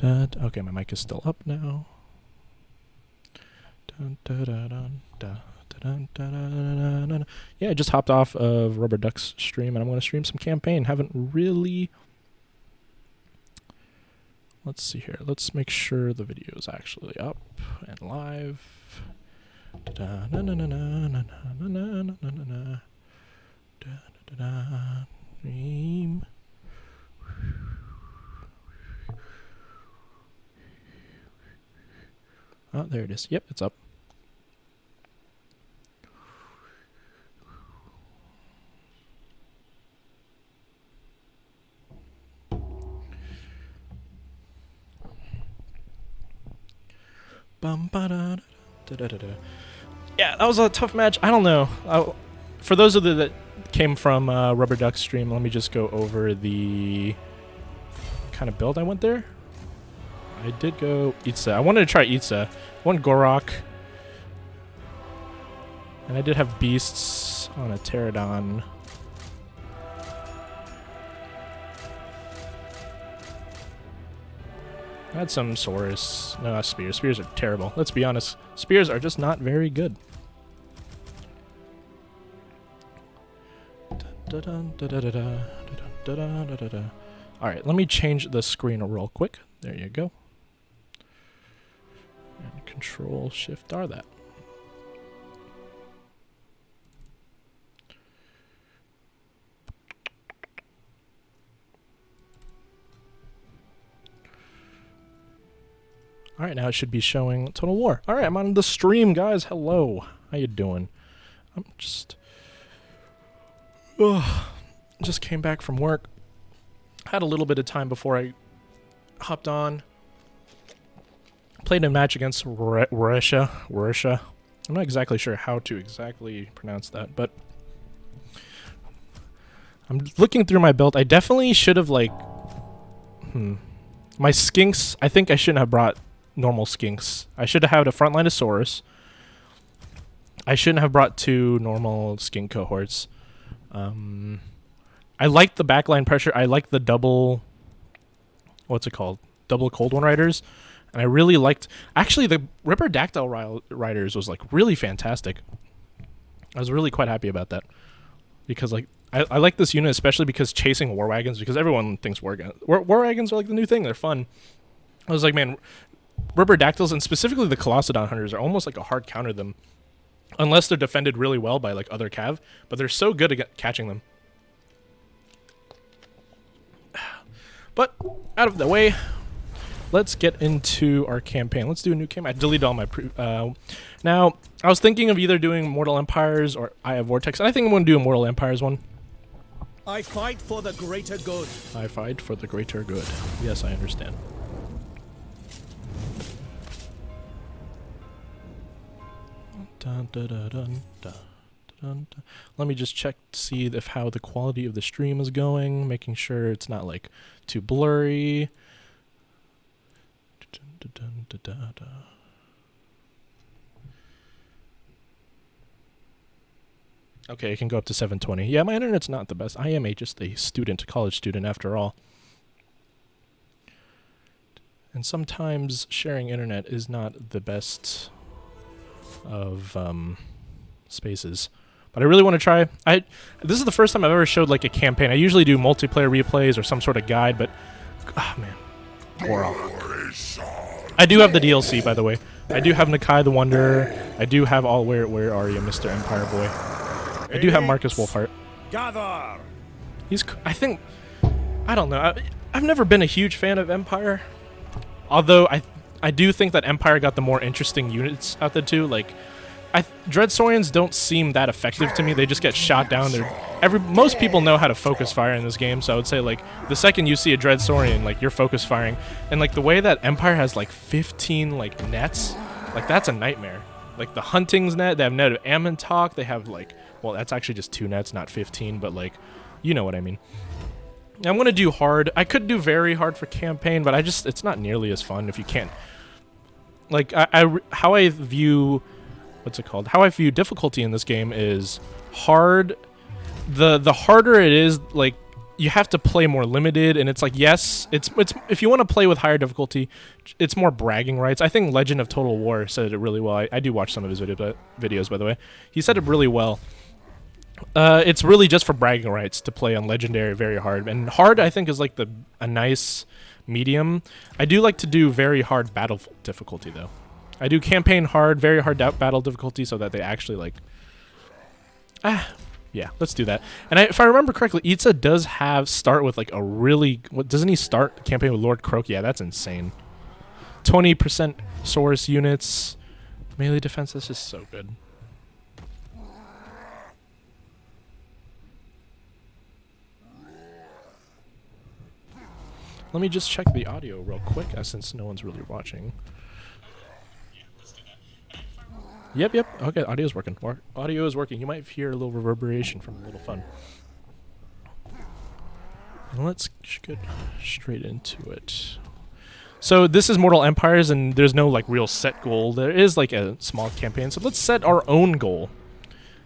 Okay, my mic is still up now. Yeah, I just hopped off of Rubber Duck's stream, and I'm going to stream some campaign. Haven't really... Let's see here. Let's make sure the video is actually up and live. Stream. Oh, there it is. Yep, it's up. Yeah, that was a tough match. I don't know. For those of you that came from Rubber Duck's stream, let me just go over the kind of build I went there. I did go Itza. I wanted to try Itza. One Gor-Rok. And I did have beasts on a pterodon. I had some Saurus. No, not spears. Spears are terrible. Let's be honest. Spears are just not very good. Alright, let me change the screen real quick. There you go. And Control Shift R that. Alright, now it should be showing Total War. Alright, I'm on the stream, guys. Hello. How you doing? I'm just came back from work. Had a little bit of time before I hopped on. Played a match against Russia. I'm not exactly sure how to exactly pronounce that, but I'm looking through my build. I definitely should have, like... My skinks, I think I shouldn't have brought normal skinks. I should have had a frontline Saurus. I shouldn't have brought 2 normal skink cohorts. I like the backline pressure. I like the double... What's it called? Double Cold One Riders. And I really liked... Actually, the Ripper Dactyl Riders was, like, really fantastic. I was really quite happy about that. Because, like, I like this unit especially because chasing War Wagons, because everyone thinks War Wagons are, like, the new thing. They're fun. I was like, man, Ripper Dactyls, and specifically the Colossadon Hunters, are almost like a hard counter them. Unless they're defended really well by, like, other cav. But they're so good at catching them. But, out of the way, let's get into our campaign. Let's do a new campaign. I deleted all my now, I was thinking of either doing Mortal Empires or Eye of Vortex. And I think I'm going to do a Mortal Empires one. I fight for the greater good. I fight for the greater good. Yes, I understand. Dun, dun, dun, dun, dun, dun, dun. Let me just check to see if how the quality of the stream is going, making sure it's not like too blurry. Dun, dun, dun, dun, dun. Okay, it can go up to 720. Yeah, my internet's not the best. I am just a college student after all. And sometimes sharing internet is not the best of spaces. But I really want to try. This is the first time I've ever showed like a campaign. I usually do multiplayer replays or some sort of guide, but man. Gor-Rok. I do have the DLC, by the way. I do have Nakai the Wonder. I do have all where are you, Mr. Empire Boy? I do have Marcus Wolfhart. Gather. I don't know. I've never been a huge fan of Empire. Although I do think that Empire got the more interesting units out there too. Like, Dreadsaurians don't seem that effective to me. They just get shot down. Most people know how to focus fire in this game, so I would say like the second you see a Dreadsaurian, like you're focus firing, and like the way that Empire has like 15 like nets, like that's a nightmare. Like the Hunting's net, they have net of Ammontok. They have like, well, that's actually just 2 nets, not 15, but like, you know what I mean. I'm going to do hard. I could do very hard for campaign, but it's not nearly as fun if you can't. Like, how I view, what's it called? How I view difficulty in this game is hard. The harder it is, like, you have to play more limited, and it's like, yes, it's if you want to play with higher difficulty, it's more bragging rights. I think Legend of Total War said it really well. I do watch some of his videos, by the way. He said it really well. It's really just for bragging rights to play on Legendary very hard. And hard, I think, is like a nice medium. I do like to do very hard battle difficulty, though. I do campaign hard, very hard battle difficulty, so that they actually, like... Yeah, let's do that. And if I remember correctly, Itza does start with like a really... doesn't he start campaign with Lord Croak? Yeah, that's insane. 20% source units. Melee defense, that's just so good. Let me just check the audio real quick, since no one's really watching. Yep. Okay, audio's working. Audio is working. You might hear a little reverberation from a little fun. Let's get straight into it. So this is Mortal Empires, and there's no like real set goal. There is like a small campaign. So let's set our own goal.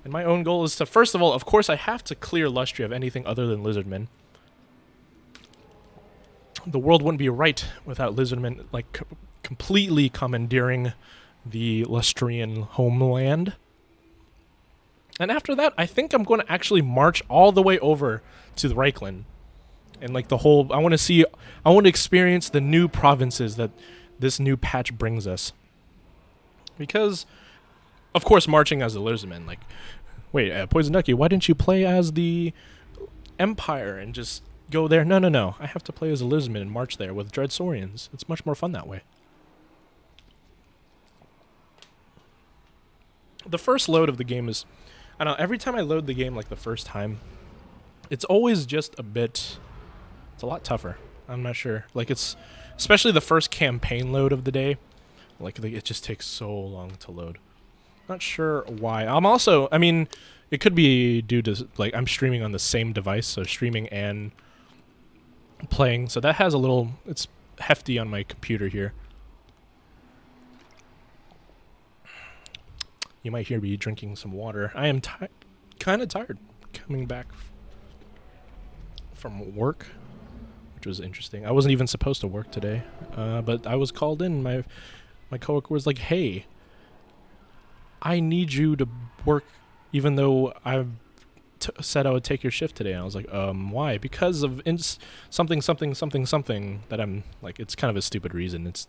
And my own goal is to, first of all, of course, I have to clear Lustria of anything other than Lizardmen. The world wouldn't be right without Lizardmen like completely commandeering the Lustrian homeland. And after that, I think I'm going to actually march all the way over to the Reichland. And like the whole, I want to experience the new provinces that this new patch brings us. Because, of course, marching as the Lizardmen, like, wait, Poison Ducky, why didn't you play as the Empire and just go there? No. I have to play as a Lizardman and march there with Dread Saurians. It's much more fun that way. The first load of the game is, I don't know, every time I load the game like the first time, it's always just it's a lot tougher. I'm not sure. Like it's, especially the first campaign load of the day, like it just takes so long to load. Not sure why. I mean, it could be due to, like, I'm streaming on the same device, so streaming and playing. So that has a little, it's hefty on my computer here. You might hear me drinking some water. I am kind of tired coming back from work, which was interesting. I wasn't even supposed to work today, but I was called in. My coworker was like, "Hey, I need you to work, even though I said I would take your shift today." And I was like, why? Because of something that I'm like, it's kind of a stupid reason. It's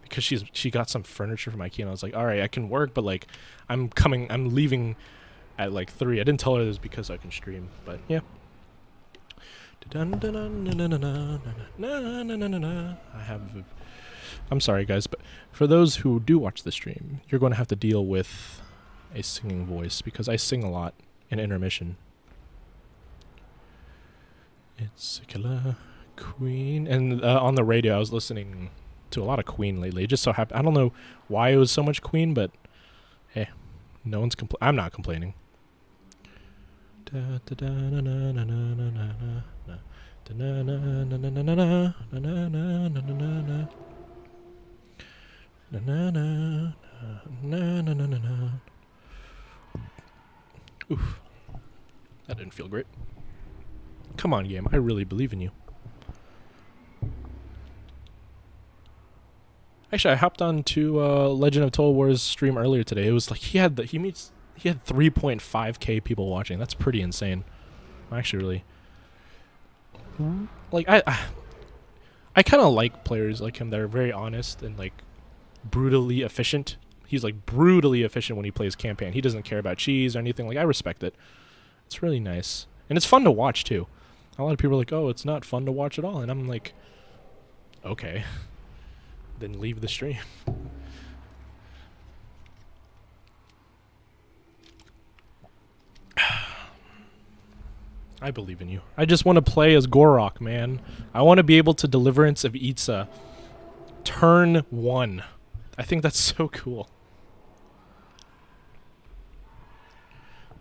because she got some furniture from IKEA, and I was like, all right, I can work, but like I'm leaving at like 3. I didn't tell her this because I can stream, but yeah. I'm sorry guys, but for those who do watch the stream, you're going to have to deal with a singing voice because I sing a lot in intermission. It's a killer Queen, and on the radio I was listening to a lot of Queen lately. It just so happened. I don't know why it was so much Queen, but hey, no one's I'm not complaining. Oof. That didn't feel great. Come on, game. I really believe in you. Actually, I hopped on to Legend of Total War's stream earlier today. It was like he had 3.5k people watching. That's pretty insane. I'm actually really like I kind of like players like him that are very honest and like brutally efficient. He's like brutally efficient when he plays campaign. He doesn't care about cheese or anything. Like I respect it. It's really nice. And it's fun to watch too. A lot of people are like, "Oh, it's not fun to watch at all." And I'm like, "Okay." Then leave the stream. I believe in you. I just want to play as Gor-Rok, man. I want to be able to Deliverance of Itza turn 1. I think that's so cool.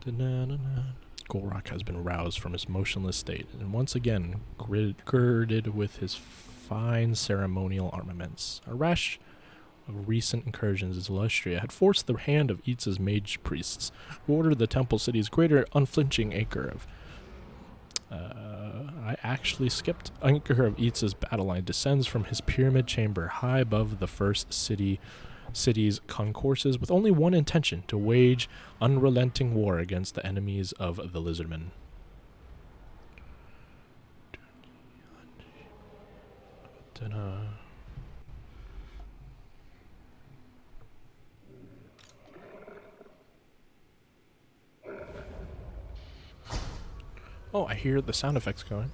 Gor-Rok has been roused from his motionless state, and once again girded with his fine ceremonial armaments. A rash of recent incursions into Lustria had forced the hand of Itza's mage priests, who ordered the temple city's greater unflinching acre of actually skipped. Anchor of Itza's battle line descends from his pyramid chamber high above the first city's concourses with only one intention, to wage unrelenting war against the enemies of the Lizardmen. Oh, I hear the sound effects going.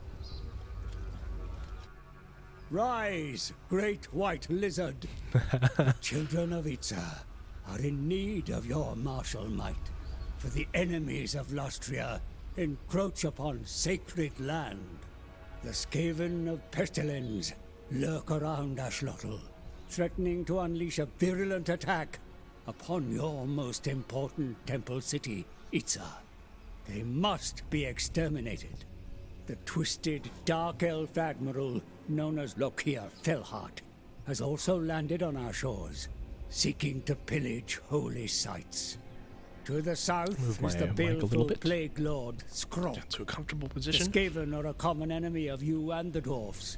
Rise, great white lizard. The children of Itza are in need of your martial might, for the enemies of Lostria encroach upon sacred land. The Skaven of Pestilence lurk around Ashlotl, threatening to unleash a virulent attack upon your most important temple city, Itza. They must be exterminated. The twisted, dark elf admiral, known as Lokia Fellheart, has also landed on our shores, seeking to pillage holy sites. To the south is the baleful plague lord Skrok. Get to a comfortable position. The Skaven are a common enemy of you and the dwarfs,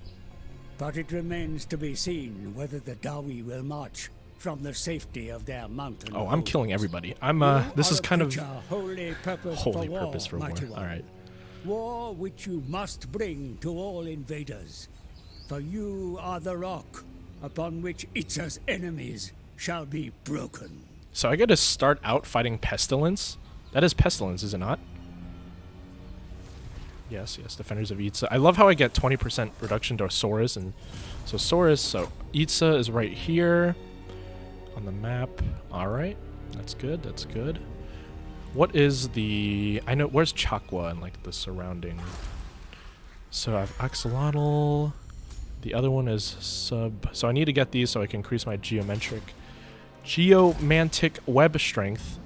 but it remains to be seen whether the Dawi will march from the safety of their mountain. Oh, I'm killing everybody. I'm this is kind of holy purpose for war. All right. War which you must bring to all invaders, for you are the rock upon which Itza's enemies shall be broken. So I got to start out fighting Pestilence. That is Pestilence, is it not? Yes, Defenders of Itza. I love how I get 20% reduction to Saurus, and so Saurus. So Itza is right here on the map. All right, that's good. That's good. What is the? I know where's Chakwa and like the surrounding. So I have Axolotl. The other one is sub. So I need to get these so I can increase my geomantic web strength.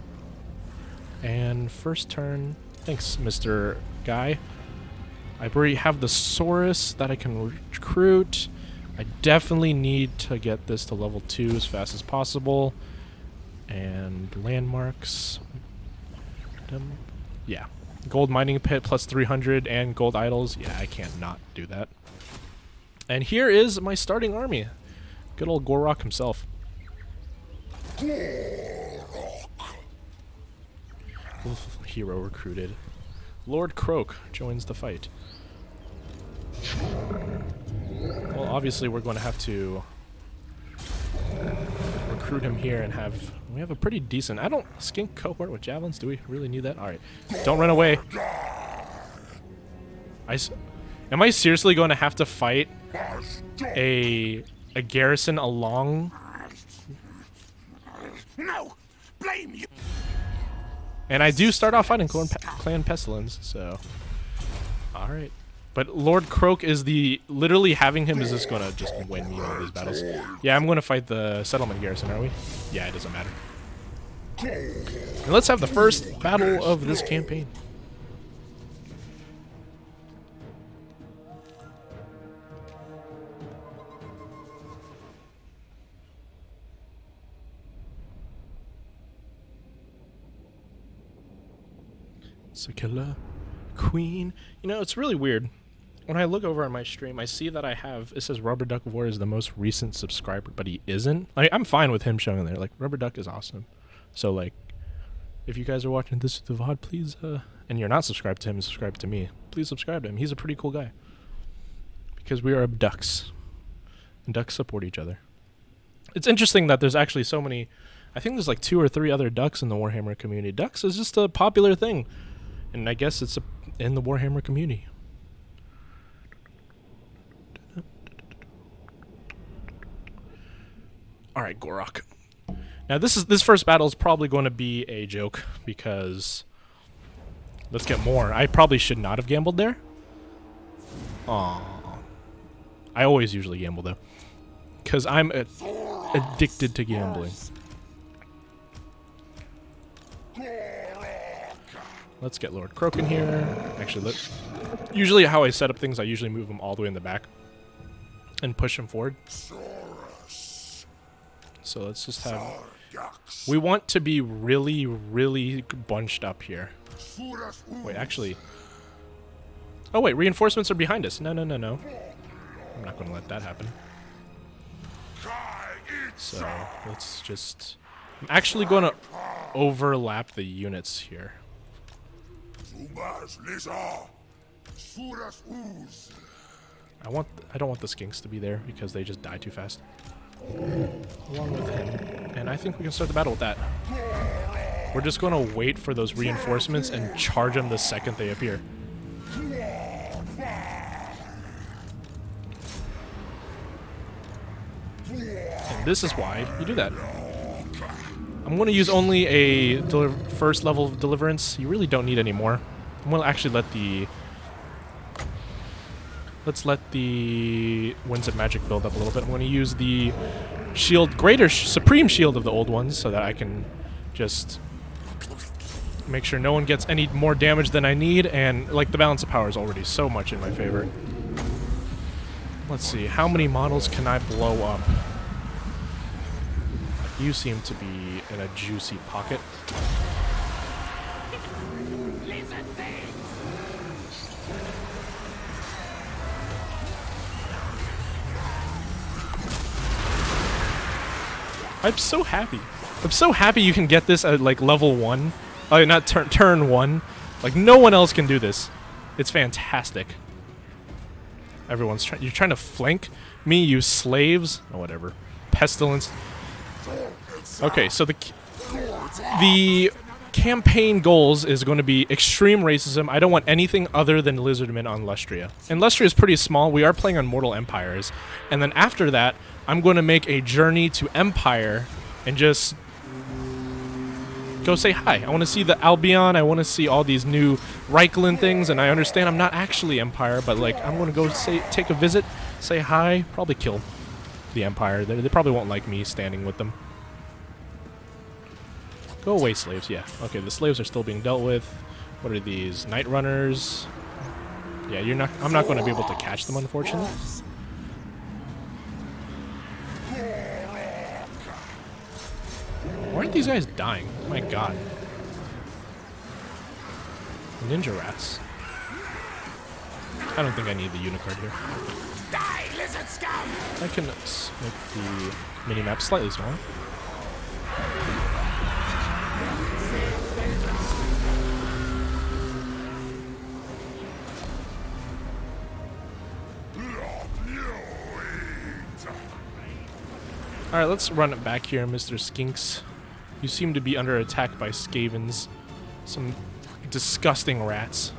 And first turn. Thanks, Mr. Guy. I already have the Saurus that I can recruit. I definitely need to get this to level 2 as fast as possible. And landmarks. Yeah. Gold mining pit plus 300 and gold idols. Yeah, I can't not do that. And here is my starting army. Good old Gor-Rok himself. Hero recruited. Lord Croak joins the fight. Well, obviously we're going to have to recruit him here and have... We have a pretty decent... I don't... Skink cohort with javelins? Do we really need that? Alright. Don't run away. Am I seriously going to have to fight a garrison along... No! Blame you! And I do start off fighting Clan Pestilence, so... Alright. But Lord Croak is the... Literally having him is just gonna just win me all these battles. Yeah, I'm gonna fight the settlement garrison, are we? Yeah, it doesn't matter. And let's have the first battle of this campaign. Sakilla, Queen. You know, it's really weird. When I look over on my stream, I see that I have... It says Rubber Duck War is the most recent subscriber, but he isn't. Like, I'm fine with him showing there. Like, Rubber Duck is awesome. So, like, if you guys are watching this with the VOD, please, and you're not subscribed to him, subscribe to me. Please subscribe to him. He's a pretty cool guy. Because we are ducks. And ducks support each other. It's interesting that there's actually so many... I think there's like 2 or 3 other ducks in the Warhammer community. Ducks is just a popular thing. And I guess it's in the Warhammer community. Alright, Gor-Rok. Now this first battle is probably going to be a joke because let's get more. I probably should not have gambled there. Aww. I always usually gamble though. Because I'm addicted to gambling. Let's get Lord Croak in here. Actually, usually how I set up things, I usually move him all the way in the back and push him forward. So let's just have... We want to be really, really bunched up here. Wait, actually... Oh wait, reinforcements are behind us. No, no, no, no. I'm not going to let that happen. So let's just... I'm actually going to overlap the units here. I don't want the skinks to be there because they just die too fast. Along with him. And I think we can start the battle with that. We're just going to wait for those reinforcements and charge them the second they appear. And this is why you do that. I'm going to use only a first level of deliverance. You really don't need any more. I'm going to actually let the... Let's let the Winds of Magic build up a little bit. I'm going to use the shield, supreme shield of the old ones so that I can just make sure no one gets any more damage than I need, and like the balance of power is already so much in my favor. Let's see, how many models can I blow up? You seem to be in a juicy pocket. I'm so happy. I'm so happy you can get this at like level 1. Oh, not turn 1. Like no one else can do this. It's fantastic. Everyone's trying. You're trying to flank me, you slaves. Oh, whatever. Pestilence. Okay, so the campaign goals is going to be extreme racism. I don't want anything other than lizardmen on Lustria. And Lustria is pretty small. We are playing on Mortal Empires. And then after that, I'm going to make a journey to Empire and just go say hi. I want to see the Albion. I want to see all these new Reichland things. And I understand I'm not actually Empire, but like I'm going to go take a visit, say hi, probably kill the Empire. They probably won't like me standing with them. Go away, slaves. Yeah. Okay, the slaves are still being dealt with. What are these? Night Runners. Yeah, you're not. I'm not going to be able to catch them, unfortunately. Why aren't these guys dying? My god. Ninja rats. I don't think I need the Unicard here. Die, lizard scum! I can make the minimap slightly smaller. Alright, let's run it back here, Mr. Skinks. You seem to be under attack by Skavens. Some disgusting rats.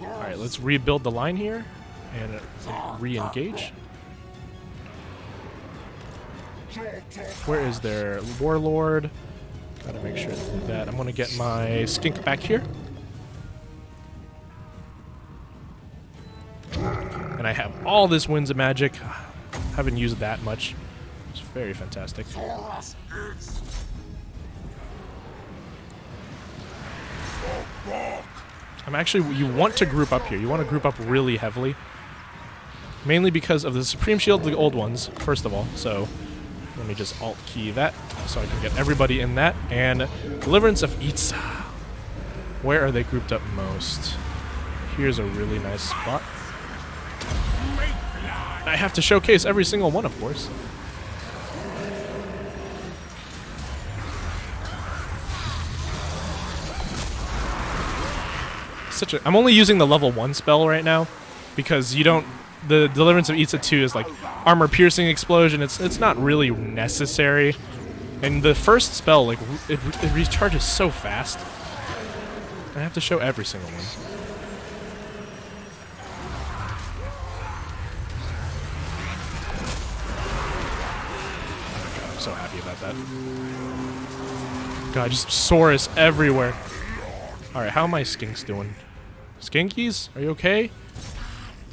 Alright, let's rebuild the line here and re-engage. Where is their warlord? Gotta make sure to do that. I'm gonna get my skink back here. And I have all this Winds of Magic. Haven't used that much. It's very fantastic. You want to group up here. You want to group up really heavily. Mainly because of the Supreme Shield, the old ones, first of all. So let me just alt key that so I can get everybody in that. And Deliverance of Itza. Where are they grouped up most? Here's a really nice spot. I have to showcase every single one, of course. I'm only using the level 1 spell right now because you don't. The Deliverance of Itza 2 is like armor piercing explosion. It's not really necessary, and the first spell like it recharges so fast. I have to show every single one. I'm so happy about that. God, just Saurus everywhere. Alright, how are my skinks doing? Skinkies? Are you okay?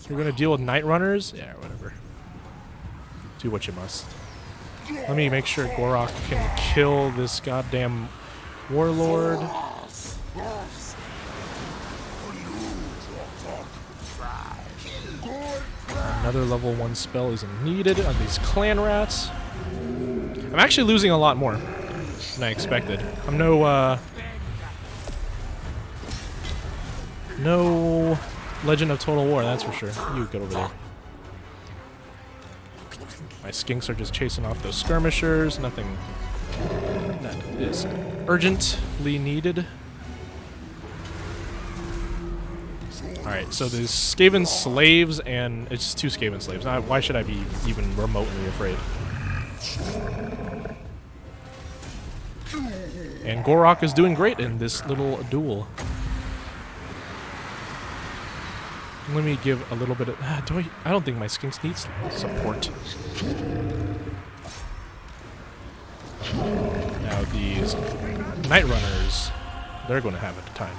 You're gonna deal with Night Runners? Yeah, whatever. Do what you must. Let me make sure Gor-Rok can kill this goddamn warlord. Another level 1 spell isn't needed on these clan rats. I'm actually losing a lot more than I expected. I'm no Legend of Total War, that's for sure. You get over there. My skinks are just chasing off those skirmishers. Nothing that is urgently needed. Alright, so there's Skaven slaves, and it's just 2 Skaven slaves. Now, why should I be even remotely afraid? And Gor-Rok is doing great in this little duel. Let me give a little bit of... I don't think my skinks need support. Now these Night Runners, they're going to have a time.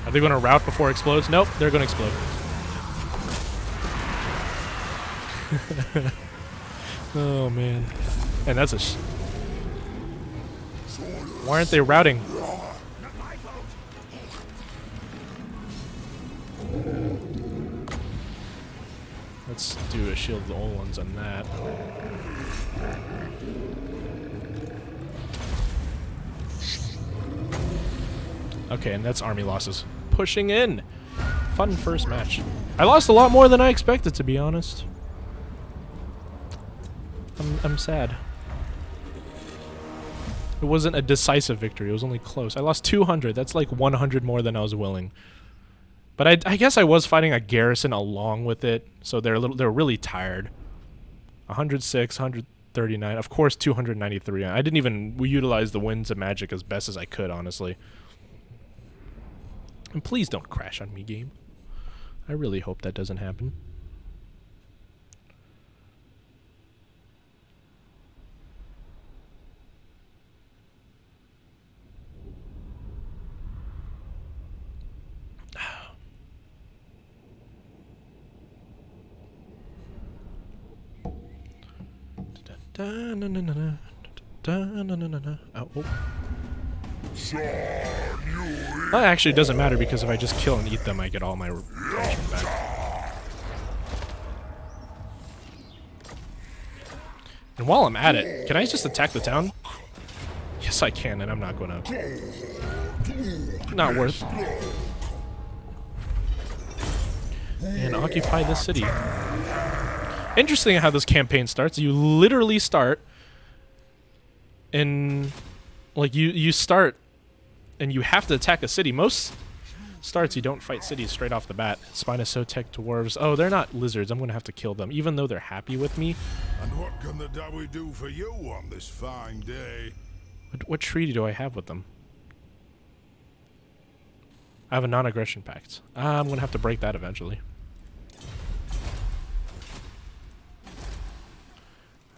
Are they going to rout before it explodes? Nope, they're going to explode. Oh, man. And that's a... Why aren't they routing? Let's do a Shield of the Old Ones on that. Okay, and that's army losses. Pushing in! Fun first match. I lost a lot more than I expected, to be honest. I'm sad. It wasn't a decisive victory, it was only close. I lost 200, that's like 100 more than I was willing. But I guess I was fighting a garrison along with it, so they're really tired. 106, 139, of course 293. I didn't even utilize the Winds of Magic as best as I could, honestly. And please don't crash on me, game. I really hope that doesn't happen. Oh. That actually doesn't matter because if I just kill and eat them, I get all my punishment back. And while I'm at it, can I just attack the town? Yes, I can, and I'm not gonna. Not worth. And occupy this city. Interesting how this campaign starts. You literally start in, like, you start and you have to attack a city. Most starts you don't fight cities straight off the bat. Spinosotek dwarves. Oh, they're not lizards. I'm gonna have to kill them, even though they're happy with me. And what can the Dawi do for you on this fine day? What treaty do I have with them? I have a non-aggression pact. I'm gonna have to break that eventually.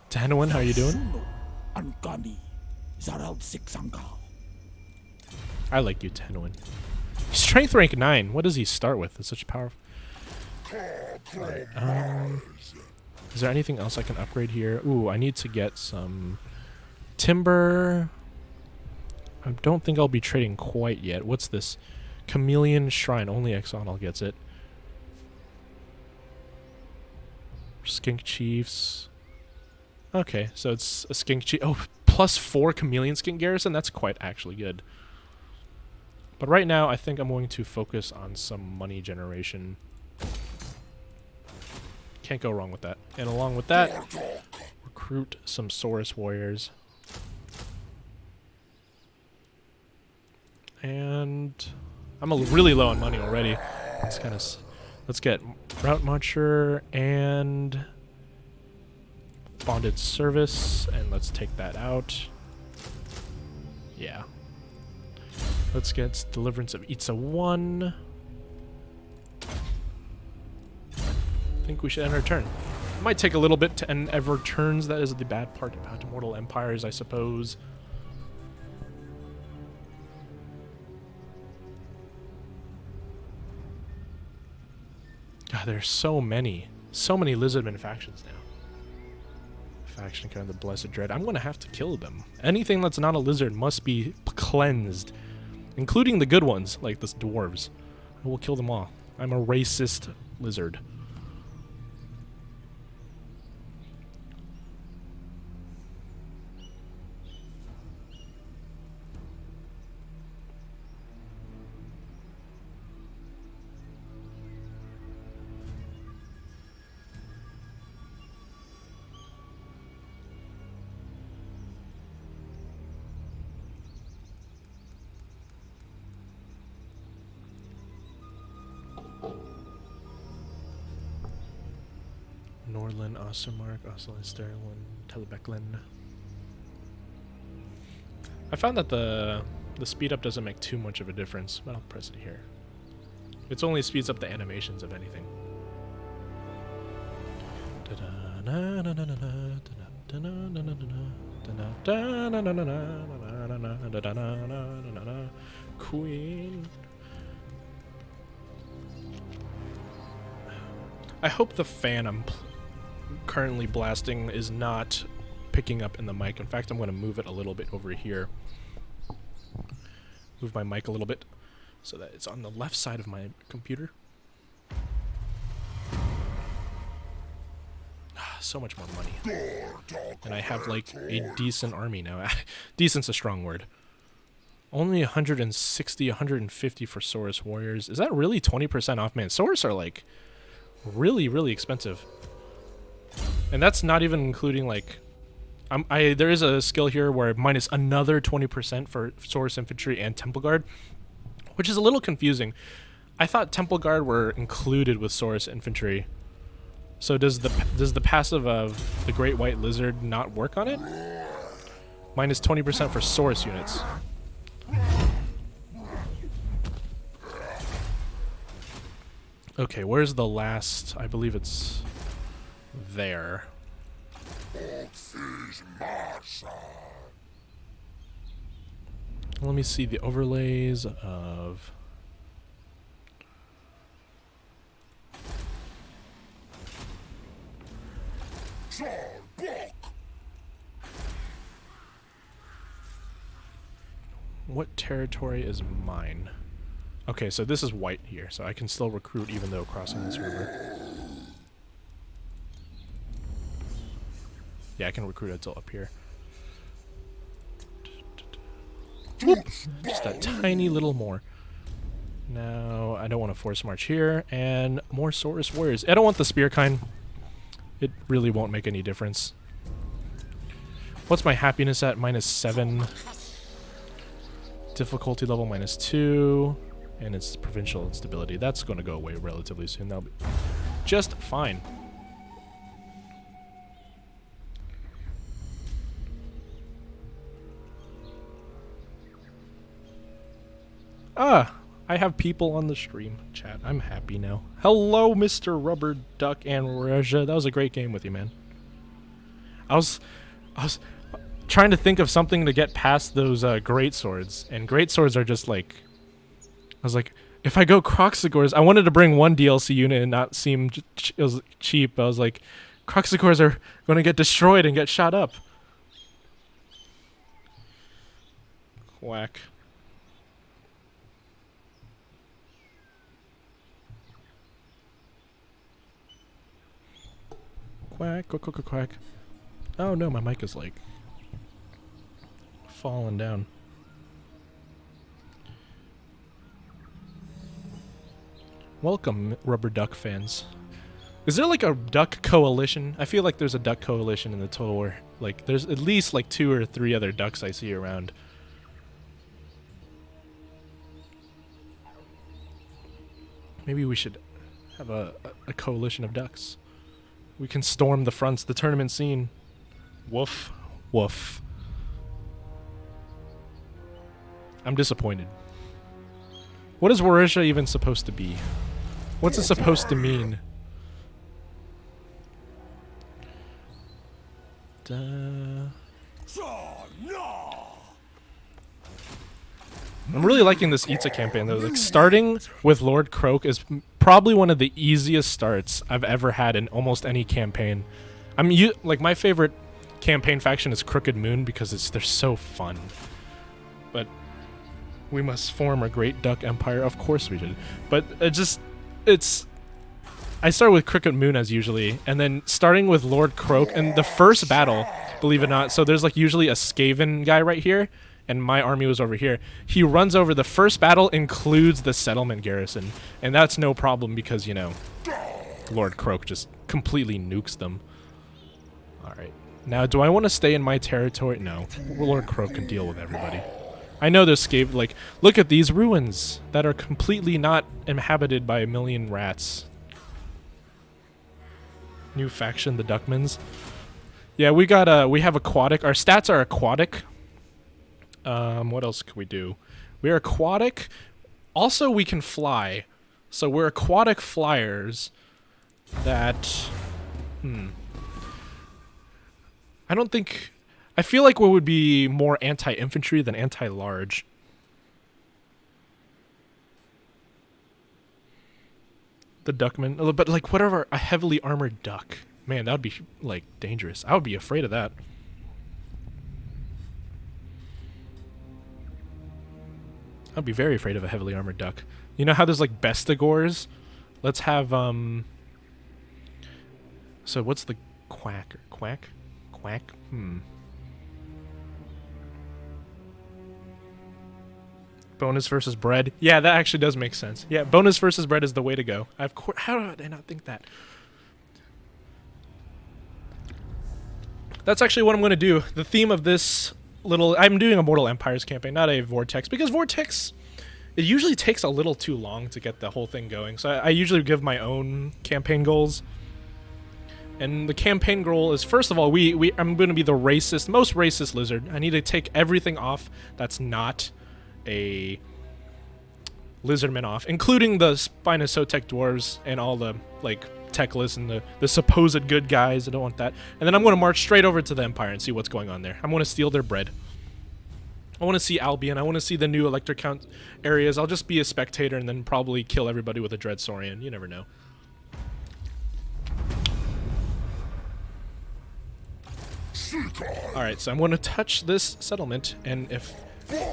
Tanwin, how are you doing? I like you, Tanwin. Strength rank 9. What does he start with? It's such powerful. Right, is there anything else I can upgrade here? Ooh, I need to get some timber. I don't think I'll be trading quite yet. What's this? Chameleon Shrine. Only Exonal gets it. Skink Chiefs. Okay, so it's a skink chief. Oh, +4 chameleon skink garrison. That's quite actually good. But right now, I think I'm going to focus on some money generation. Can't go wrong with that. And along with that, recruit some Saurus warriors. And I'm really low on money already. Let's get Route Marcher and Bonded Service, and let's take that out. Yeah. Let's get Deliverance of Itza 1. I think we should end our turn. It might take a little bit to end ever turns. That is the bad part about Immortal Empires, I suppose. God, there's so many Lizardmen factions now. Faction kind of the Blessed Dread. I'm going to have to kill them. Anything that's not a lizard must be cleansed, including the good ones, like the dwarves. I will kill them all. I'm a racist lizard. Norlin, Ostermark, Osterlin, Sterlin, Telebecklin. I found that the speed up doesn't make too much of a difference, but I'll press it here. It's only speeds up the animations of anything. Queen. I hope the fan I'm currently blasting is not picking up in the mic. In fact, I'm going to move it a little bit over here. Move my mic a little bit so that it's on the left side of my computer. So much more money. And I have like a decent army now. Decent's a strong word. Only 160, 150 for Saurus Warriors. Is that really 20% off? Man, Saurus are like really, really expensive. And that's not even including like... there is a skill here where minus another 20% for Saurus Infantry and Temple Guard, which is a little confusing. I thought Temple Guard were included with Saurus Infantry. So does the passive of the Great White Lizard not work on it? Minus 20% for Saurus units. Okay, where's the last? I believe it's there. Let me see the overlays of... What territory is mine? Okay, so this is white here, so I can still recruit even though crossing this river. Yeah, I can recruit until up here. Whoop! Just a tiny little more. Now, I don't want to force march here, and more Saurus Warriors. I don't want the spear kind. It really won't make any difference. What's my happiness at? -7. Difficulty level -2. And it's provincial instability. That's going to go away relatively soon. That'll be just fine. Ah, I have people on the stream chat. I'm happy now. Hello, Mr. Rubber Duck and Reja. That was a great game with you, man. I was trying to think of something to get past those great swords, and great swords are just like, I was like, if I go Croxigors, I wanted to bring one DLC unit and not seem it was cheap. I was like, Croxigors are going to get destroyed and get shot up. Quack. Quack, quack, quack, quack. Oh no, my mic is like falling down. Welcome, Rubber Duck fans. Is there like a duck coalition? I feel like there's a duck coalition in the total war. Like there's at least like 2 or 3 other ducks I see around. Maybe we should have a coalition of ducks. We can storm the fronts, the tournament scene. Woof, woof. I'm disappointed. What is Warisha even supposed to be? What's it supposed to mean? I'm really liking this Itza campaign though. Like starting with Lord Croak is probably one of the easiest starts I've ever had in almost any campaign. Like my favorite campaign faction is Crooked Moon because they're so fun. But we must form a great duck empire. Of course we did. But I start with Crooked Moon as usually, and then starting with Lord Croak, and the first battle, believe it or not, so there's like usually a Skaven guy right here, and my army was over here. He runs over, the first battle includes the settlement garrison, and that's no problem because, you know, Lord Croak just completely nukes them. Alright. Now, do I want to stay in my territory? No. Lord Croak can deal with everybody. I know there's Skaven, like, look at these ruins that are completely not inhabited by a million rats. New faction, the Duckmans. Yeah, we have aquatic. Our stats are aquatic. What else can we do? We are aquatic. Also, we can fly. So we're aquatic flyers that... I feel like we would be more anti-infantry than anti-large. The Duckman. But, like, whatever, a heavily armored duck. Man, that would be, like, dangerous. I would be afraid of that. I'd be very afraid of a heavily armored duck. You know how there's, like, bestigors? Let's have, So what's the quack? Quack? Quack? Bonus versus bread. Yeah, that actually does make sense. Yeah, bonus versus bread is the way to go. How did I not think that? That's actually what I'm going to do. The theme of this I'm doing a Mortal Empires campaign, not a Vortex, because Vortex, it usually takes a little too long to get the whole thing going. So I usually give my own campaign goals. And the campaign goal is, first of all, I'm going to be the most racist lizard. I need to take everything off that's not a lizardman off, including the Spinosotek dwarves and all the, like, Techless and the supposed good guys. I don't want that. And then I'm going to march straight over to the Empire and see what's going on there. I'm going to steal their bread. I want to see Albion. I want to see the new Elector Count areas. I'll just be a spectator and then probably kill everybody with a Dread Saurian. You never know. Alright, so I'm going to touch this settlement, and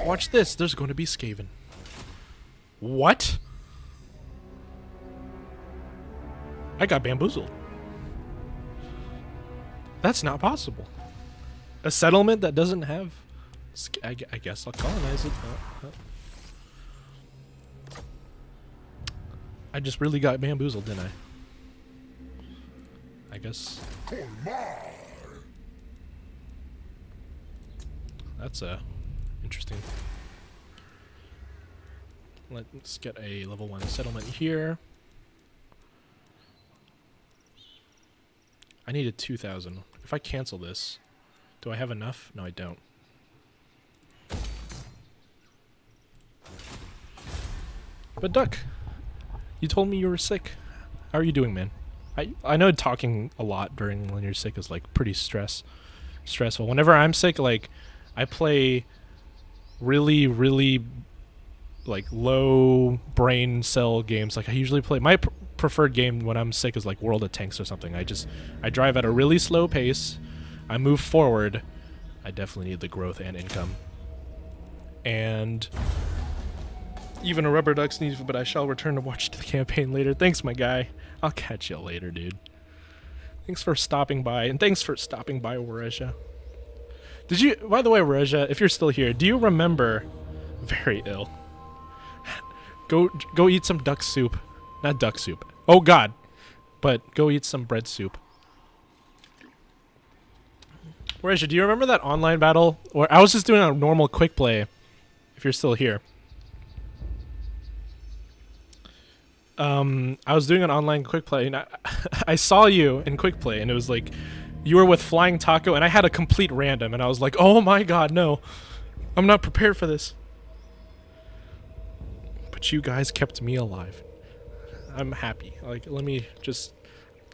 watch this, there's going to be Skaven. What? I got bamboozled. That's not possible. A settlement that doesn't have... I guess I'll colonize it. I just really got bamboozled, didn't I? I guess... That's interesting. Let's get a level 1 settlement here. I needed 2,000. If I cancel this, do I have enough? No, I don't. But Duck, you told me you were sick. How are you doing, man? I know talking a lot during when you're sick is, like, pretty stressful. Whenever I'm sick, like, I play really, really, like, low brain cell games. Like, I usually play... My preferred game when I'm sick is, like, World of Tanks or something. I drive at a really slow pace. I move forward. I definitely need the growth and income. And even a rubber duck's needed, but I shall return to watch the campaign later. Thanks, my guy. I'll catch you later, dude. Thanks for stopping by, and thanks for stopping by, Waresha. Did you, by the way, Waresha, if you're still here, do you remember... Very ill. Go eat some duck soup. Not duck soup. Oh, God. But go eat some bread soup. Waresha, do you remember that online battle? Or I was just doing a normal quick play, if you're still here. I was doing an online quick play, and I saw you in quick play, and it was like... You were with Flying Taco, and I had a complete random, and I was like, oh my god, no. I'm not prepared for this. But you guys kept me alive. I'm happy. Like, let me just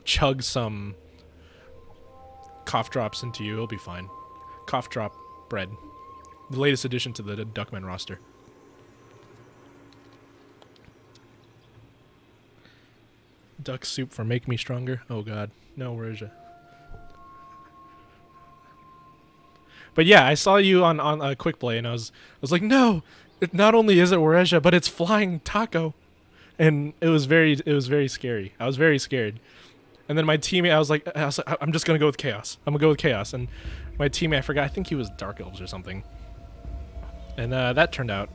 chug some cough drops into you. It'll be fine. Cough drop bread. The latest addition to the Duckman roster. Duck soup for Make Me Stronger? Oh god. No, where is it? But yeah, I saw you on a quick play, and I was like, no, not only is it Waresha, but it's Flying Taco, and it was very scary. I was very scared, and then my teammate, I was like, I'm just gonna go with Chaos. I'm gonna go with Chaos, and my teammate, I forgot, I think he was Dark Elves or something, and that turned out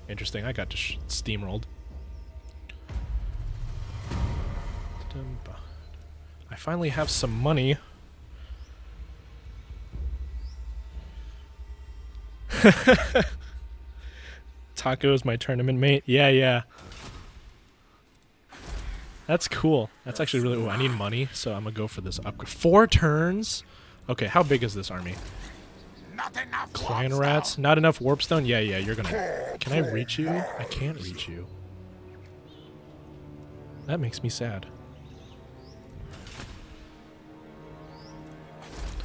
interesting. I got just steamrolled. I finally have some money. Taco is my tournament mate. Yeah. That's cool. That's actually really... Ooh, I need money, so I'm gonna go for this upgrade. 4 turns? Okay, how big is this army? Not enough. Clan rats? Not enough warpstone? Yeah, you're gonna... Can I reach you? I can't reach you. That makes me sad.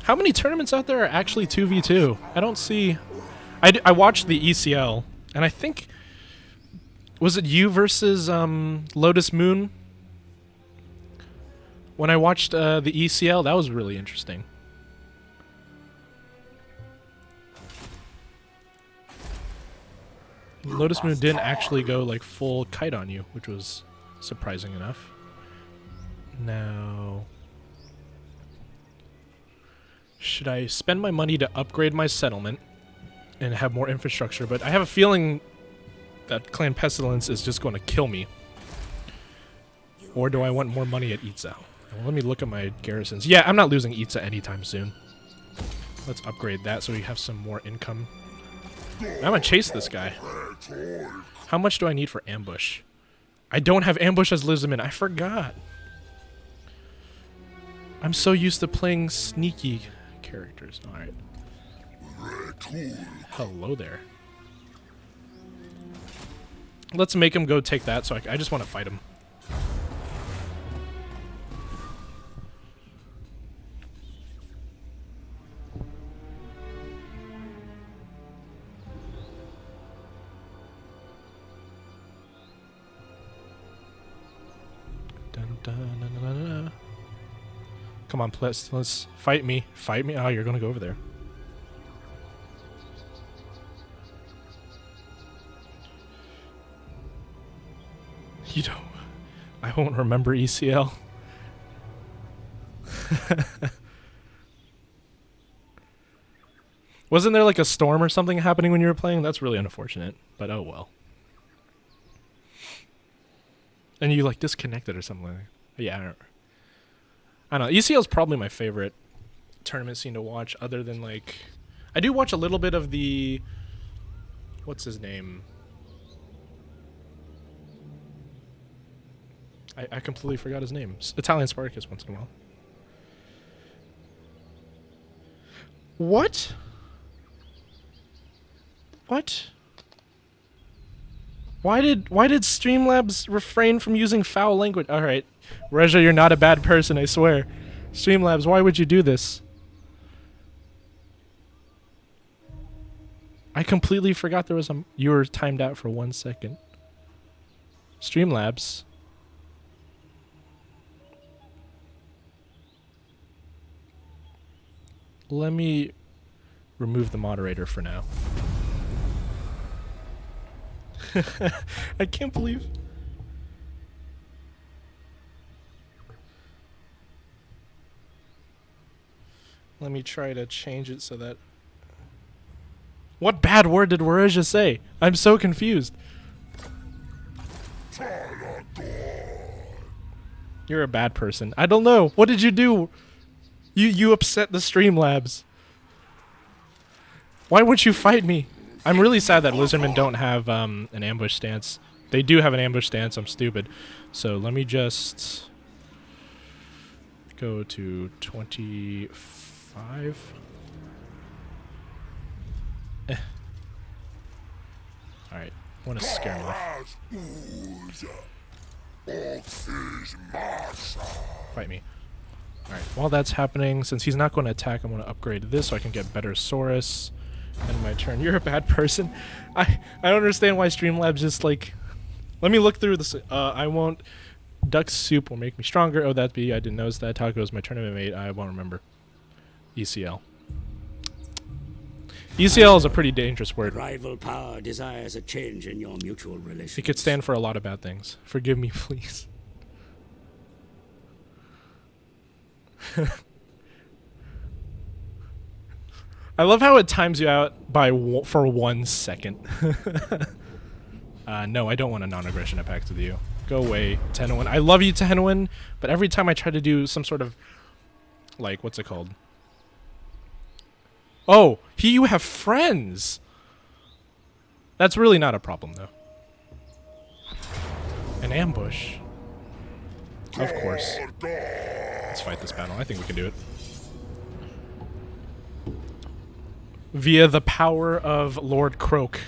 How many tournaments out there are actually 2v2? I don't see... I watched the ECL, and I think... Was it you versus Lotus Moon? When I watched the ECL, that was really interesting. Lotus Moon didn't actually go like full kite on you, which was surprising enough. Now... Should I spend my money to upgrade my settlement and have more infrastructure? But I have a feeling that Clan Pestilence is just going to kill me. Or do I want more money at Itza? Well, let me look at my garrisons. Yeah, I'm not losing Itza anytime soon. Let's upgrade that so we have some more income. I'm going to chase this guy. How much do I need for ambush? I don't have ambush as Lizardman. I forgot. I'm so used to playing sneaky characters. Alright. Hello there. Let's make him go take that, so I just want to fight him. Dun, dun, dun, dun, dun, dun. Come on, please. Let's fight me. Fight me. Oh, you're going to go over there. You don't... I won't remember ECL. Wasn't there like a storm or something happening when you were playing? That's really unfortunate, but oh well. And you like disconnected or something like that. Yeah, I don't know. ECL is probably my favorite tournament scene to watch, other than like... I do watch a little bit of the... What's his name? I completely forgot his name. Italian Spartacus once in a while. What? What? Why did Streamlabs refrain from using foul language? Alright. Reja, you're not a bad person, I swear. Streamlabs, why would you do this? I completely forgot there was a... You were timed out for 1 second. Streamlabs. Let me remove the moderator for now. I can't believe... Let me try to change it so that... What bad word did Warija say? I'm so confused. You're a bad person. I don't know. What did you do? You upset the Streamlabs. Why would you fight me? I'm really sad that Lizardmen don't have an ambush stance. They do have an ambush stance. I'm stupid. So let me just go to 25. Alright. I want to scare him off. Fight me. Alright, while that's happening, since he's not going to attack, I'm going to upgrade this so I can get better Saurus. End my turn. You're a bad person. I don't understand why Streamlabs just like... Let me look through this. I won't... Duck soup will make me stronger. Oh, that'd be... I didn't notice that. Taco is my tournament mate. I won't remember. ECL. ECL is a pretty dangerous word. Rival power desires a change in your mutual relations. It could stand for a lot of bad things. Forgive me, please. I love how it times you out by for 1 second. No, I don't want a non-aggression pact with you. Go away, Tenuan. I love you, Tenuan, but every time I try to do some sort of, like, what's it called? Oh, you have friends. That's really not a problem, though. An ambush. Of course. Let's fight this battle. I think we can do it. Via the power of Lord Croak.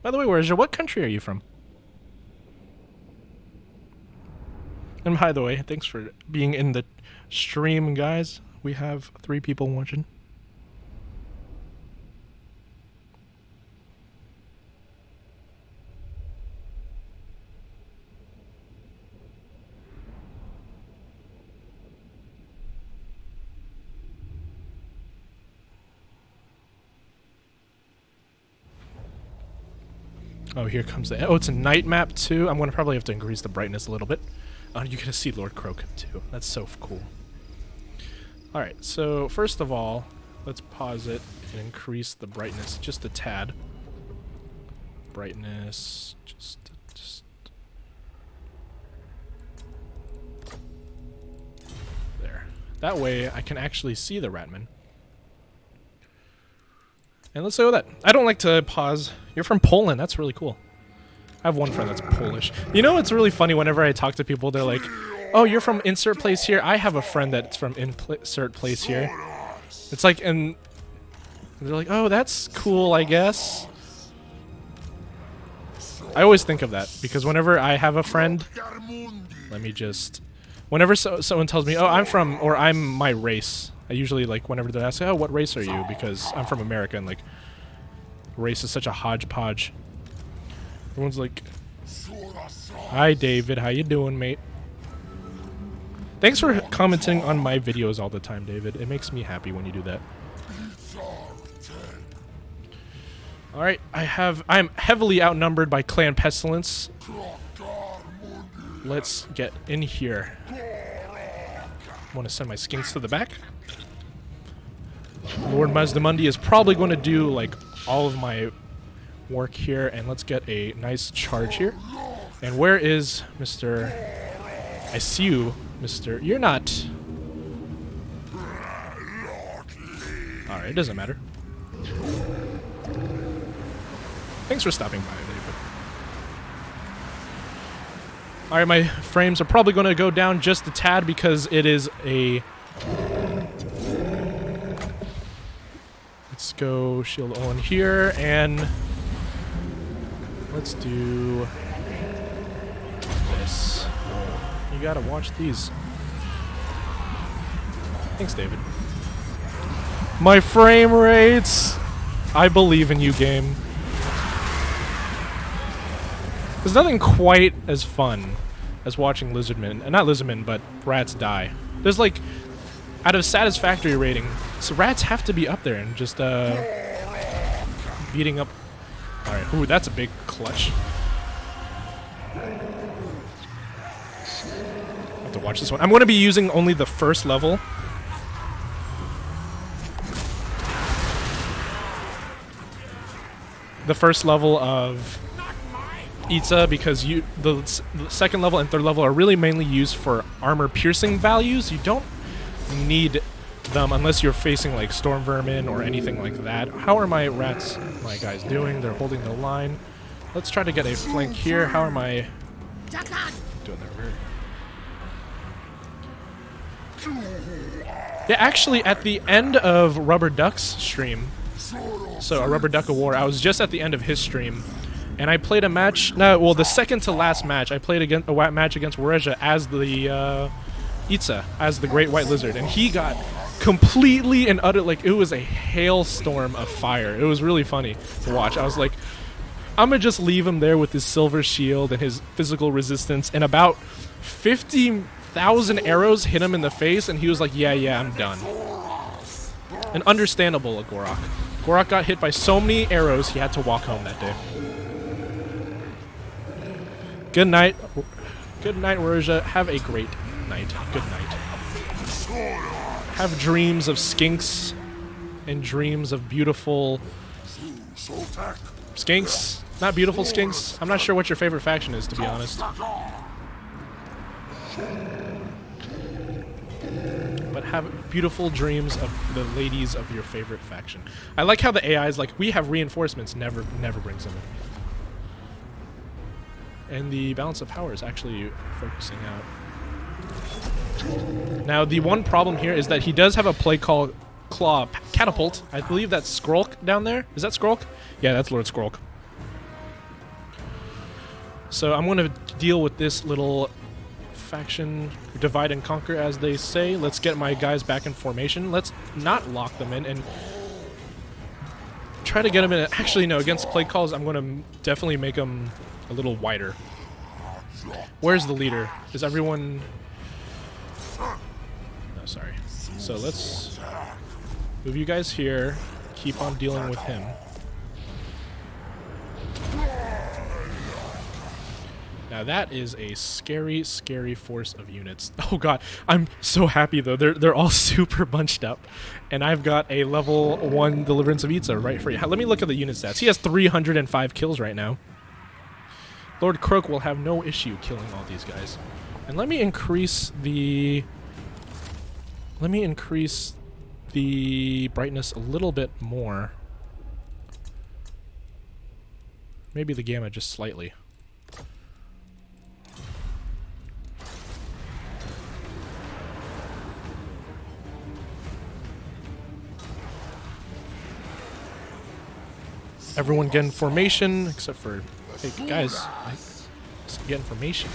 By the way, what country are you from? And by the way, thanks for being in the stream, guys. We have 3 people watching. Oh, here comes the... Oh, it's a night map, too. I'm going to probably have to increase the brightness a little bit. Oh, you get to see Lord Croak, too. That's so cool. Alright, so first of all, let's pause it and increase the brightness just a tad. Brightness, just... There. That way, I can actually see the Ratman. And let's go with that. I don't like to pause. You're from Poland. That's really cool. I have one friend that's Polish. You know, it's really funny whenever I talk to people, they're like, oh, you're from insert place here. I have a friend that's from insert place here. It's like, and they're like, oh, that's cool, I guess. I always think of that because whenever I have a friend, let me just, whenever someone tells me, oh, I'm from, or I'm my race, I usually, like, whenever they ask, oh, what race are you? Because I'm from America, and, like, race is such a hodgepodge. Everyone's like, hi, David. How you doing, mate? Thanks for commenting on my videos all the time, David. It makes me happy when you do that. Alright, I'm heavily outnumbered by Clan Pestilence. Let's get in here. I want to send my skinks to the back. Lord Mazdamundi is probably going to do, like, all of my work here, and let's get a nice charge here. And where is Mr. I see you, Mr. You're not. Alright, it doesn't matter. Thanks for stopping by, David. Alright, my frames are probably going to go down just a tad because it is a... Let's go shield on here, and let's do this. You gotta watch these. Thanks, David. My frame rates! I believe in you, game. There's nothing quite as fun as watching Lizardmen, not Lizardmen, but rats die. There's like, out of satisfactory rating, so rats have to be up there and just beating up. Alright, ooh, that's a big clutch. I have to watch this one. I'm going to be using only the first level. The first level of Itza, because the second level and third level are really mainly used for armor piercing values. You don't need them unless you're facing like storm vermin or anything like that. How are my rats, my guys, doing? They're holding the line. Let's try to get a flank here. How am I doing there? Yeah, actually, at the end of Rubber Duck's stream, so a Rubber Duck of War, I was just at the end of his stream, and I played a match. No, well, the second to last match, I played a match against Wareja as the Itza, as the Great White Lizard, and he got completely and utter, like, it was a hailstorm of fire. It was really funny to watch. I was like, I'm gonna just leave him there with his silver shield and his physical resistance, and about 50,000 arrows hit him in the face, and he was like, yeah, I'm done. And understandable, Gor-Rok. Gor-Rok got hit by so many arrows, he had to walk home that day. Good night. Good night, Roja. Have a great night. Good night. Have dreams of skinks and dreams of beautiful skinks. Not beautiful skinks. I'm not sure what your favorite faction is, to be honest. But have beautiful dreams of the ladies of your favorite faction. I like how the AI is like, we have reinforcements, never brings them in. And the balance of power is actually focusing out. Now, the one problem here is that he does have a play called Claw Catapult. I believe that's Skrulk down there. Is that Skrulk? Yeah, that's Lord Skrulk. So I'm going to deal with this little faction, divide and conquer, as they say. Let's get my guys back in formation. Let's not lock them in and try to get them in. Actually, no, against play calls, I'm going to definitely make them a little wider. Where's the leader? Is everyone... No, sorry. So let's move you guys here. Keep on dealing with him. Now that is a scary, scary force of units. Oh god, I'm so happy though. They're all super bunched up, and I've got a level 1 Deliverance of Itza right for you. Let me look at the unit stats. He has 305 kills right now. Lord Croak will have no issue killing all these guys. And let me increase the brightness a little bit more. Maybe the gamma just slightly. Everyone get in formation, except for... Hey, guys, just get in formation.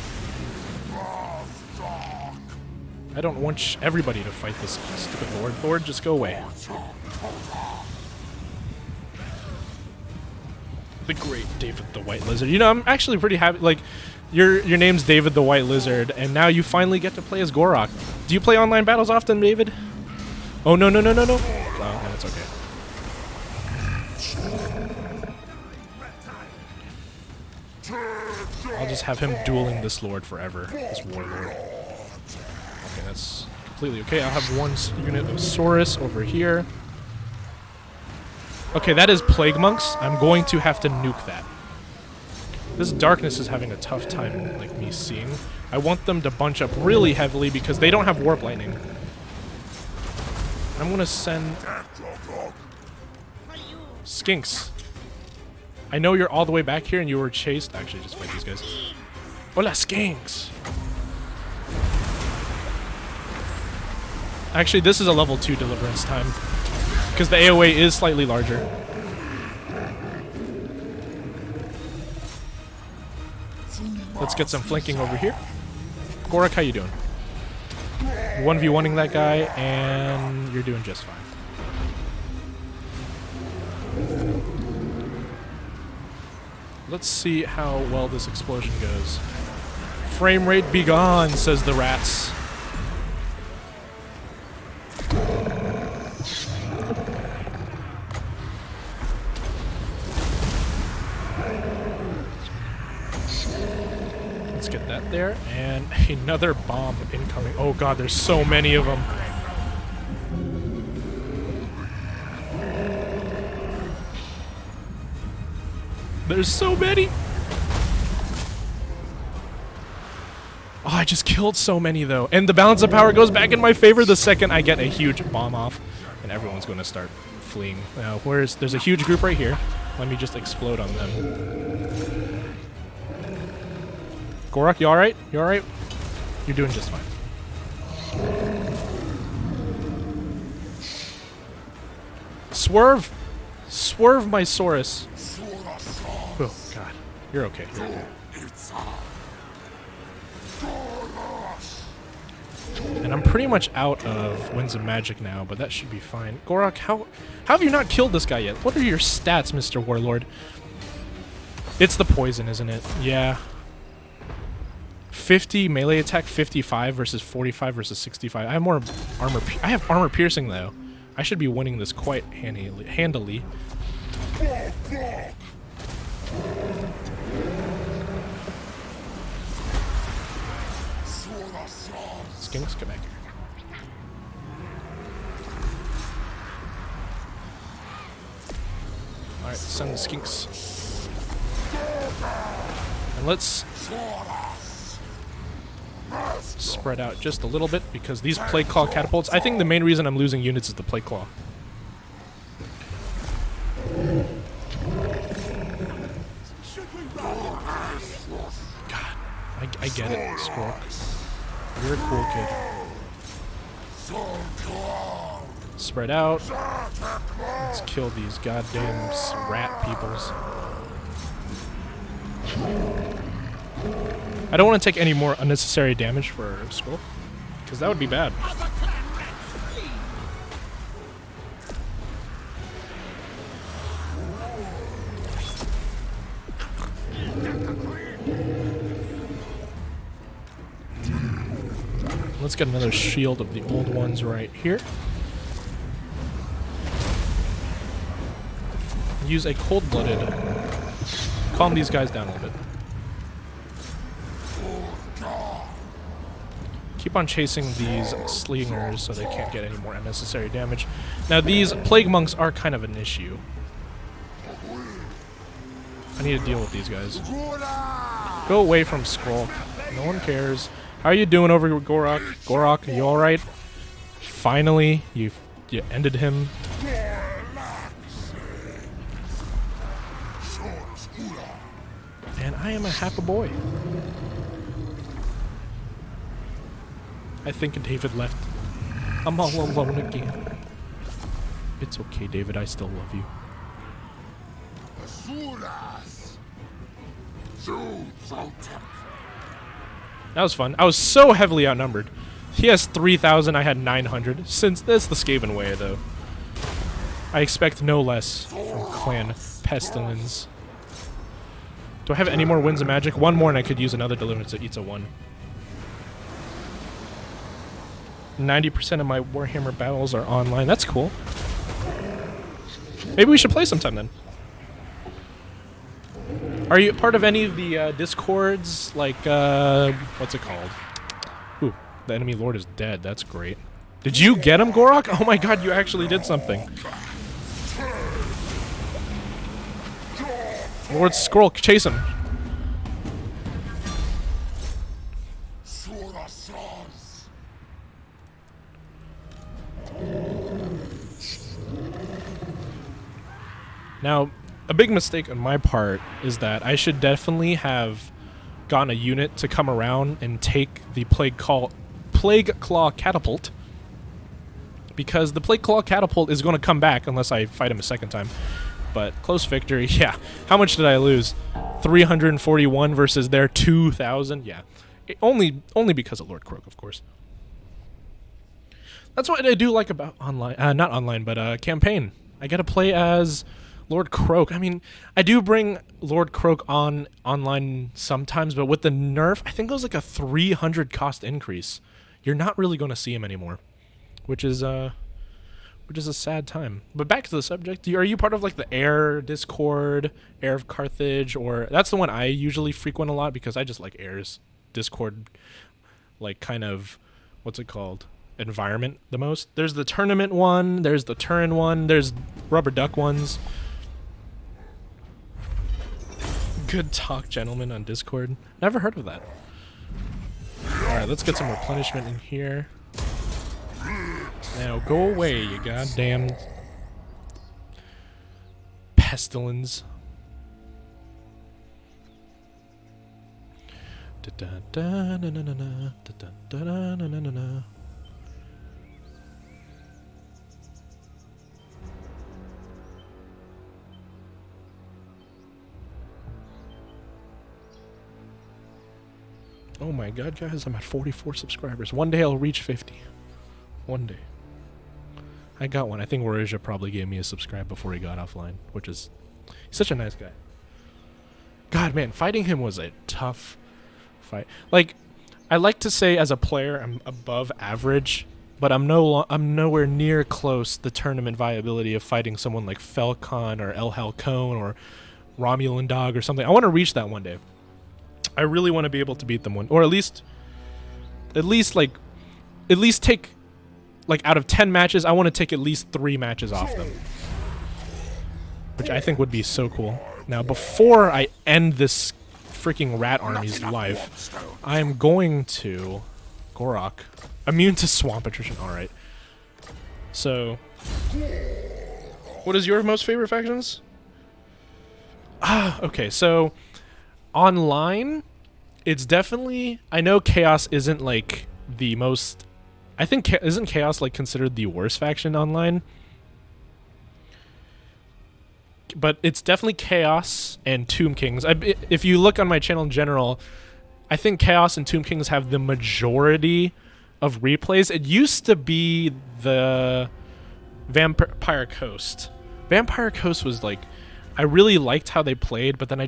I don't want everybody to fight this stupid Lord. Lord, just go away. The great David the White Lizard. You know, I'm actually pretty happy. Like, your name's David the White Lizard, and now you finally get to play as Gor-Rok. Do you play online battles often, David? Oh, no. Oh, no, it's okay. I'll just have him dueling this lord forever, this warlord. Okay, that's completely okay. I'll have one unit of Saurus over here. Okay, that is Plague Monks. I'm going to have to nuke that. This darkness is having a tough time, like me seeing. I want them to bunch up really heavily because they don't have Warp Lightning. I'm gonna send Skinks. I know you're all the way back here and you were chased. Actually, just fight these guys. Hola, Skinks! Actually, this is a level 2 Deliverance time, because the AoE is slightly larger. Let's get some flanking over here. Gor-Rok, how you doing? 1v1ing that guy, and you're doing just fine. Let's see how well this explosion goes. Frame rate be gone, says the rats. Let's get that there, and another bomb incoming. Oh god, there's so many of them. There's so many! Oh, I just killed so many though. And the balance of power goes back in my favor the second I get a huge bomb off. And everyone's gonna start fleeing. Now, there's a huge group right here. Let me just explode on them. Gor-Rok, you alright? You alright? You're doing just fine. Swerve! Swerve my Saurus. Oh, God. You're okay. You're okay. And I'm pretty much out of Winds of Magic now, but that should be fine. Gor-Rok, how have you not killed this guy yet? What are your stats, Mr. Warlord? It's the poison, isn't it? Yeah. 50 melee attack, 55 versus 45 versus 65. I have more armor. I have armor piercing, though. I should be winning this quite handily. Skinks, come back here. Alright, send the Skinks. And let's spread out just a little bit because these Plague Claw catapults, I think the main reason I'm losing units is the Plague Claw. God, I get it, Squirrel. You're a cool kid. Spread out. Let's kill these goddamn rat peoples. I don't want to take any more unnecessary damage for Skull, because that would be bad. Let's get another shield of the old ones right here. Use a cold-blooded. Calm these guys down a little bit. Keep on chasing these slingers so they can't get any more unnecessary damage. Now these plague monks are kind of an issue. I need to deal with these guys. Go away from Skrull. No one cares. How are you doing over here, Gor-Rok? Gor-Rok, are you alright? Finally, you ended him. And I am a happy boy. I think David left. I'm all alone again. It's okay, David. I still love you. That was fun. I was so heavily outnumbered. He has 3,000. I had 900. Since that's the Skaven way, though. I expect no less from Clan Pestilence. Do I have any more Winds of Magic? One more, and I could use another Deliverance that eats a 1. 90% of my Warhammer battles are online. That's cool. Maybe we should play sometime then. Are you part of any of the Discords? Like, what's it called? Ooh, the enemy lord is dead. That's great. Did you get him, Gor-Rok? Oh my god, you actually did something. Lord Skrull, chase him. Now, a big mistake on my part is that I should definitely have gotten a unit to come around and take the Plague Claw Catapult, because the Plague Claw Catapult is going to come back unless I fight him a second time. But close victory, yeah. How much did I lose? 341 versus their 2,000? Yeah. Only because of Lord Croak, of course. That's what I do like about online, not online, but campaign. I get to play as Lord Croak. I mean, I do bring Lord Croak on online sometimes, but with the nerf, I think it was like a 300 cost increase. You're not really going to see him anymore, which is a sad time. But back to the subject. Are you part of like the Air Discord, Air of Carthage, or that's the one I usually frequent a lot because I just like Air's Discord, like kind of, what's it called, environment the most. There's the tournament one, there's the Turin one, there's rubber duck ones. Good talk, gentlemen, on Discord. Never heard of that. Alright, let's get some replenishment in here. Now go away, you goddamn pestilence. Oh my god, guys, I'm at 44 subscribers. One day I'll reach 50. One day. I got one. I think Warija probably gave me a subscribe before he got offline, which is... He's such a nice guy. God, man, fighting him was a tough fight. Like, I like to say as a player I'm above average, but I'm nowhere near close the tournament viability of fighting someone like Falcon or El Halcone or Romulan Dog or something. I want to reach that one day. I really want to be able to beat them one, or at least take, like, out of 10 matches, I want to take at least 3 matches off them, which I think would be so cool. Now, before I end this freaking rat armies life, I'm going to Gor-Rok. Immune to swamp attrition. All right. So, what is your most favorite factions? Okay. So, online, it's definitely. I know Chaos isn't like the most. I think isn't Chaos like considered the worst faction online? But it's definitely Chaos and Tomb Kings. If you look on my channel in general, I think Chaos and Tomb Kings have the majority of replays. It used to be the Vampire Coast. Vampire Coast was like, I really liked how they played, but then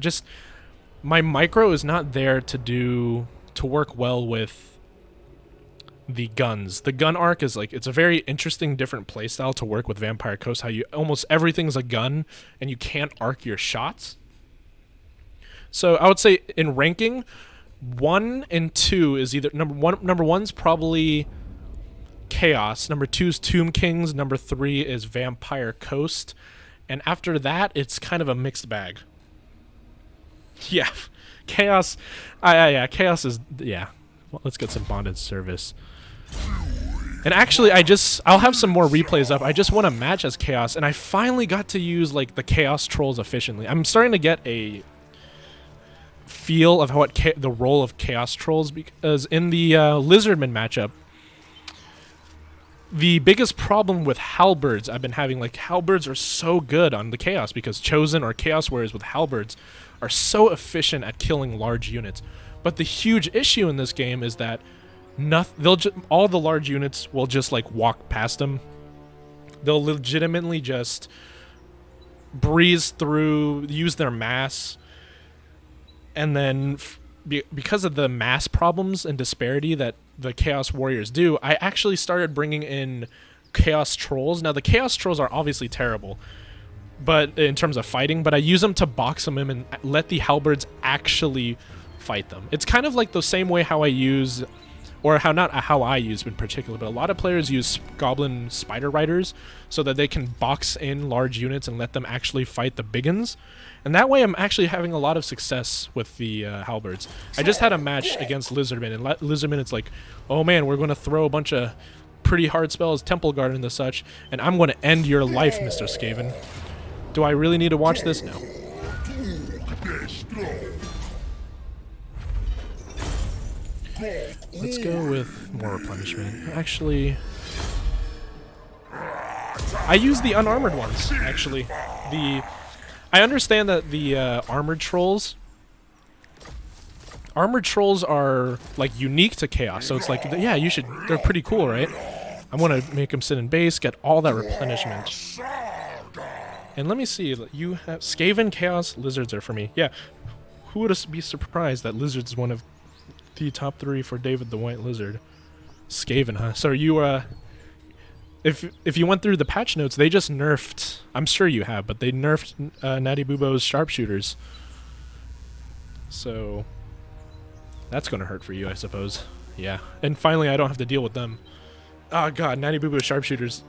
my micro is not there to work well with the guns. The gun arc is like, it's a very interesting different playstyle to work with Vampire Coast, how you almost everything's a gun and you can't arc your shots. So I would say in ranking, 1 and 2 is either number one's probably Chaos, number 2 is Tomb Kings, number 3 is Vampire Coast, and after that it's kind of a mixed bag. Yeah. Chaos Chaos is well, let's get some bonded service. And actually, I'll have some more replays up. I just won a match as Chaos, and I finally got to use like the Chaos trolls efficiently. I'm starting to get a feel of the role of Chaos trolls, because in the Lizardman matchup, the biggest problem with halberds I've been having, like halberds are so good on the Chaos because Chosen or Chaos warriors with halberds are so efficient at killing large units. But the huge issue in this game is that all the large units will just like walk past them. They'll legitimately just breeze through, use their mass, and then because of the mass problems and disparity that the Chaos warriors do, I actually started bringing in Chaos trolls. Now the Chaos trolls are obviously terrible, but in terms of fighting, but I use them to box them in and let the halberds actually fight them. It's kind of like the same way how I use, or not how I use in particular, but a lot of players use Goblin Spider Riders so that they can box in large units and let them actually fight the biggins. And that way I'm actually having a lot of success with the halberds. I just had a match against Lizardman, and Lizardman, it's like, oh man, we're going to throw a bunch of pretty hard spells, Temple Guard and the such, and I'm going to end your life, Mr. Skaven. Do I really need to watch this? No. Let's go with more replenishment. Actually, I use the unarmored ones, actually. I understand that the armored trolls are like unique to Chaos, so it's like, yeah, they're pretty cool, right? I want to make them sit in base, get all that replenishment. And let me see, you have Skaven, Chaos, Lizards are for me. Yeah, who would be surprised that Lizards is one of the top 3 for David the White Lizard? Skaven, huh? So you, if you went through the patch notes, they just nerfed, I'm sure you have, but they nerfed Natty Bubo's sharpshooters. So that's going to hurt for you, I suppose. Yeah. And finally, I don't have to deal with them. Oh god, Natty Bubo sharpshooters.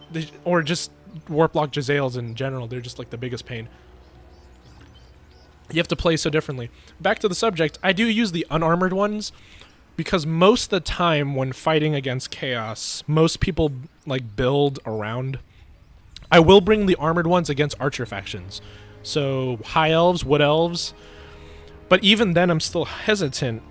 Or just Warplock Jezzails in general, they're just like the biggest pain. You have to play so differently. Back to the subject, I do use the unarmored ones because most of the time when fighting against Chaos, most people like build around. I will bring the armored ones against archer factions. So high elves, wood elves. But even then I'm still hesitant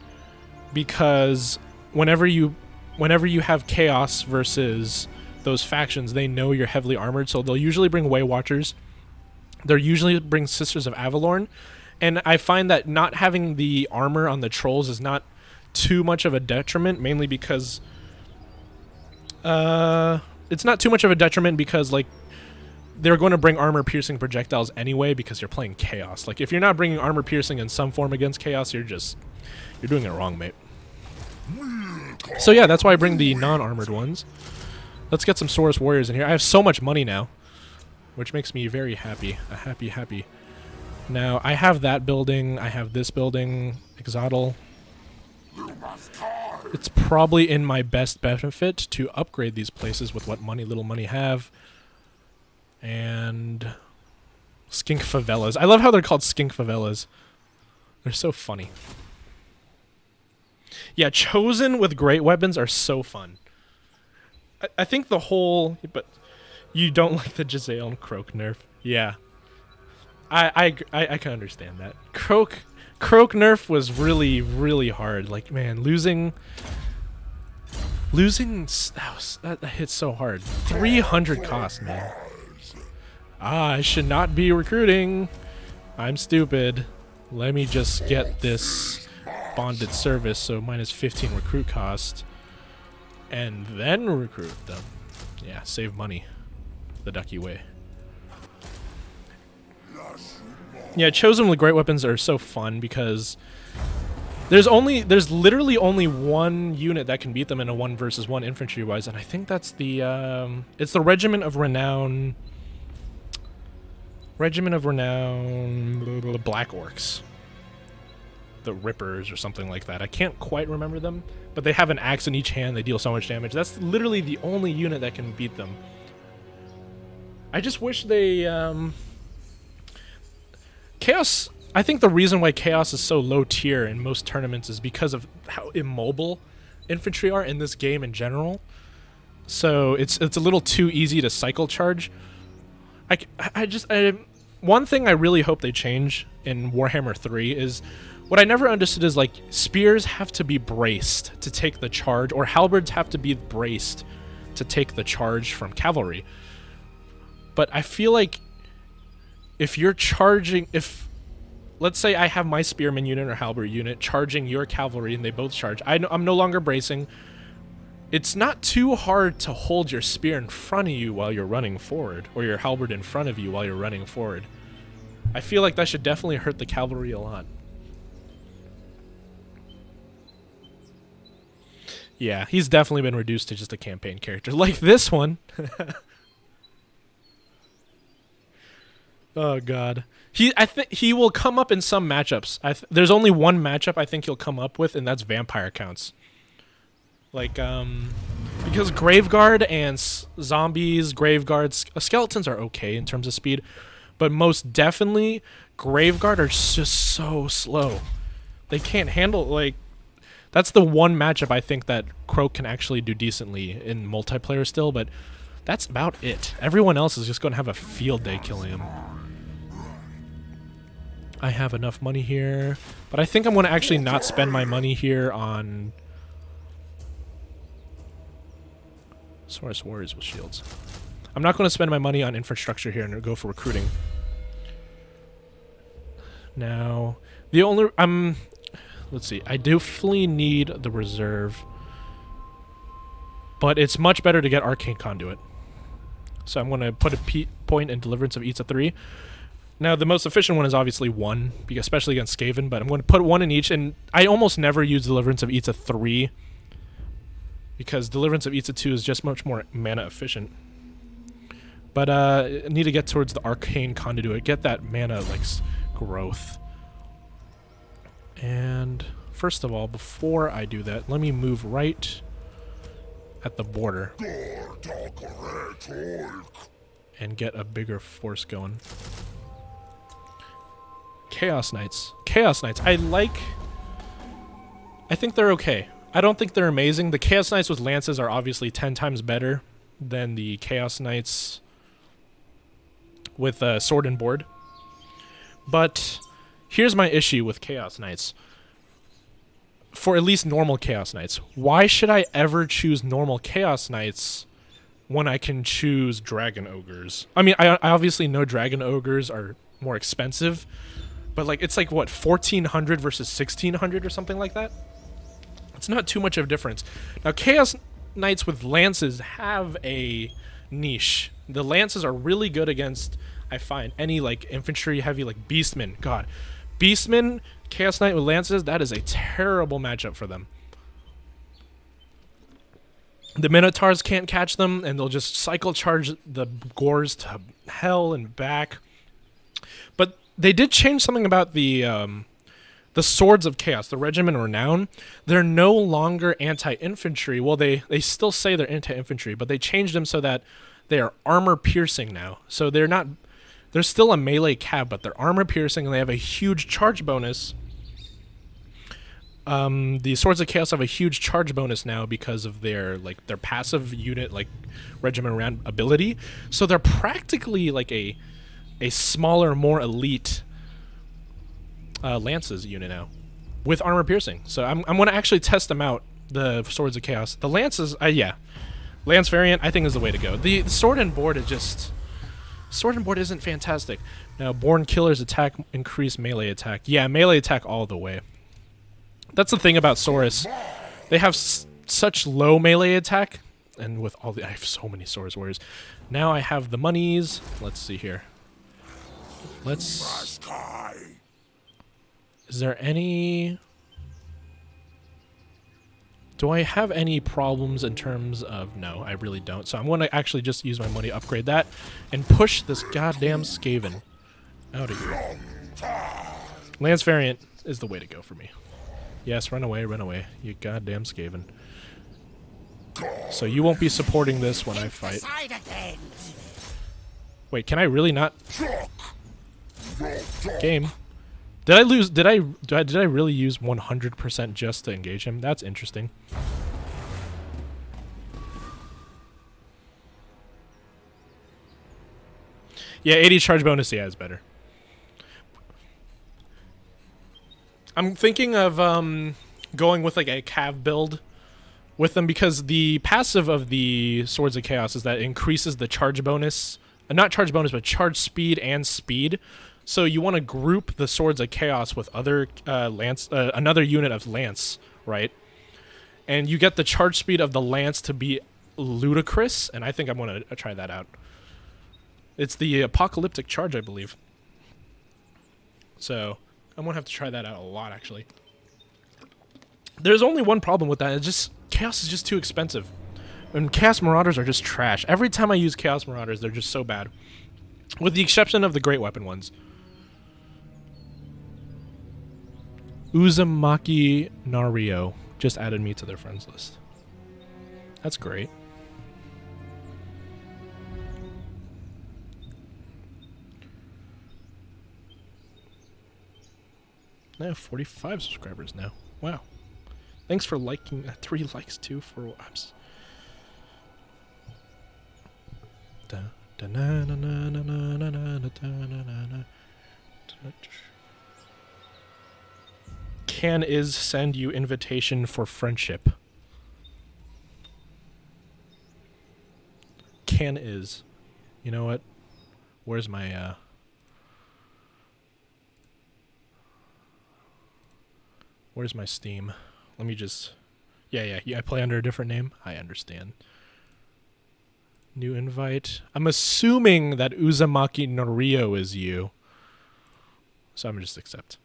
because whenever you have Chaos versus those factions, they know you're heavily armored, so they'll usually bring Way Watchers. They'll usually bring Sisters of Avalorn. And I find that not having the armor on the trolls is not too much of a detriment, mainly because it's not too much of a detriment because like they're going to bring armor-piercing projectiles anyway because you're playing Chaos. Like if you're not bringing armor-piercing in some form against Chaos, you're doing it wrong, mate. So yeah, that's why I bring the non-armored ones. Let's get some Saurus Warriors in here. I have so much money now, which makes me very happy. Happy. Now, I have that building. I have this building. Exotl. It's probably in my best benefit to upgrade these places with what little money have. And skink favelas. I love how they're called skink favelas. They're so funny. Yeah, Chosen with great weapons are so fun. I think the whole... But you don't like the Giselle and Croak nerf. Yeah. I can understand that. Croak nerf was really, really hard. Like, man, losing... That hit so hard. 300 cost, man. I should not be recruiting. I'm stupid. Let me just get this bonded service, so minus 15 recruit cost, and then recruit them. Yeah, save money the ducky way. Yeah, Chosen with great weapons are so fun because there's literally only one unit that can beat them in a 1 versus 1 infantry wise, and I think that's the it's the Regiment of Renown Black Orcs. The Rippers or something like that. I can't quite remember them, but they have an axe in each hand. They deal so much damage. That's literally the only unit that can beat them. I just wish they Chaos. I think the reason why Chaos is so low tier in most tournaments is because of how immobile infantry are in this game in general. So it's a little too easy to cycle charge. One thing I really hope they change in Warhammer 3 is what I never understood is, like, spears have to be braced to take the charge, or halberds have to be braced to take the charge from cavalry. But I feel like if you're charging, let's say I have my spearman unit or halberd unit charging your cavalry and they both charge, I'm no longer bracing. It's not too hard to hold your spear in front of you while you're running forward, or your halberd in front of you while you're running forward. I feel like that should definitely hurt the cavalry a lot. Yeah, he's definitely been reduced to just a campaign character, like this one. Oh god, I think he will come up in some matchups. There's only one matchup I think he'll come up with, and that's vampire counts. Like, because Graveguard and zombies, Graveguards, skeletons are okay in terms of speed, but most definitely Graveguard are just so slow. They can't handle, like, that's the one matchup I think that Croak can actually do decently in multiplayer still, but that's about it. Everyone else is just going to have a field day killing him. I have enough money here, but I think I'm going to actually not spend my money here on Saurus Warriors with shields. I'm not going to spend my money on infrastructure here and go for recruiting. Now, the only let's see. I definitely need the reserve, but it's much better to get Arcane Conduit. So I'm going to put a point in Deliverance of Itza 3. Now, the most efficient one is obviously 1, especially against Skaven, but I'm going to put 1 in each, and I almost never use Deliverance of Itza 3 because Deliverance of Itza 2 is just much more mana efficient. But I need to get towards the Arcane Conduit, get that mana, like, growth. And first of all, before I do that, let me move right at the border and get a bigger force going. Chaos Knights. Chaos Knights. I think they're okay. I don't think they're amazing. The Chaos Knights with lances are obviously 10 times better than the Chaos Knights with sword and board. But here's my issue with Chaos Knights. For at least normal Chaos Knights. Why should I ever choose normal Chaos Knights when I can choose Dragon Ogres? I mean, I obviously know Dragon Ogres are more expensive, but like it's like, what, 1,400 versus 1,600 or something like that? It's not too much of a difference. Now, Chaos Knights with lances have a niche. The lances are really good against, I find, any like infantry heavy, like Beastmen. God, Beastmen, Chaos Knight with lances, that is a terrible matchup for them. The Minotaurs can't catch them, and they'll just cycle charge the Gors to hell and back. But they did change something about the Swords of Chaos, the Regiment of Renown. They're no longer anti-infantry. Well, they still say they're anti-infantry, but they changed them so that they are armor-piercing now. So they're still a melee cab, but they're armor-piercing, and they have a huge charge bonus The Swords of Chaos have a huge charge bonus now because of their passive unit regiment round ability. So they're practically like a smaller, more elite lances unit now with armor piercing. So I'm going to actually test them out. The Swords of Chaos, the lances, yeah, lance variant I think is the way to go. The sword and board is just sword and board isn't fantastic. Now Born Killer's attack increase melee attack. Yeah, melee attack all the way. That's the thing about Saurus. They have such low melee attack, and with all the I have so many Saurus warriors. Now I have the monies. Let's see here. Is there any? Do I have any problems in terms of... No, I really don't. So I'm going to actually just use my money to upgrade that and push this goddamn Skaven out of here. Lance variant is the way to go for me. Yes, run away, you goddamn Skaven. So you won't be supporting this when I fight. Wait, can I really not... Game. Did I lose? Did I really use 100% just to engage him? That's interesting. Yeah, 80 charge bonus, yeah, is better. I'm thinking of going with like a cav build with them because the passive of the Swords of Chaos is that it increases the charge bonus. Not charge bonus, but charge speed and speed. So you want to group the Swords of Chaos with other another unit of lance, right? And you get the charge speed of the lance to be ludicrous, and I think I'm going to try that out. It's the apocalyptic charge, I believe. So I'm going to have to try that out a lot, actually. There's only one problem with that. It's just Chaos is just too expensive. And Chaos Marauders are just trash. Every time I use Chaos Marauders, they're just so bad. With the exception of the Great Weapon ones. Uzumaki Nario just added me to their friends list. That's great. I have 45 subscribers now. Wow. Thanks for liking. 3 likes too for apps. Can is send you invitation for friendship. Can is. You know what? Where's my where's my Steam? Let me just... Yeah, I play under a different name. I understand. New invite. I'm assuming that Uzumaki Norio is you. So I'm just accept.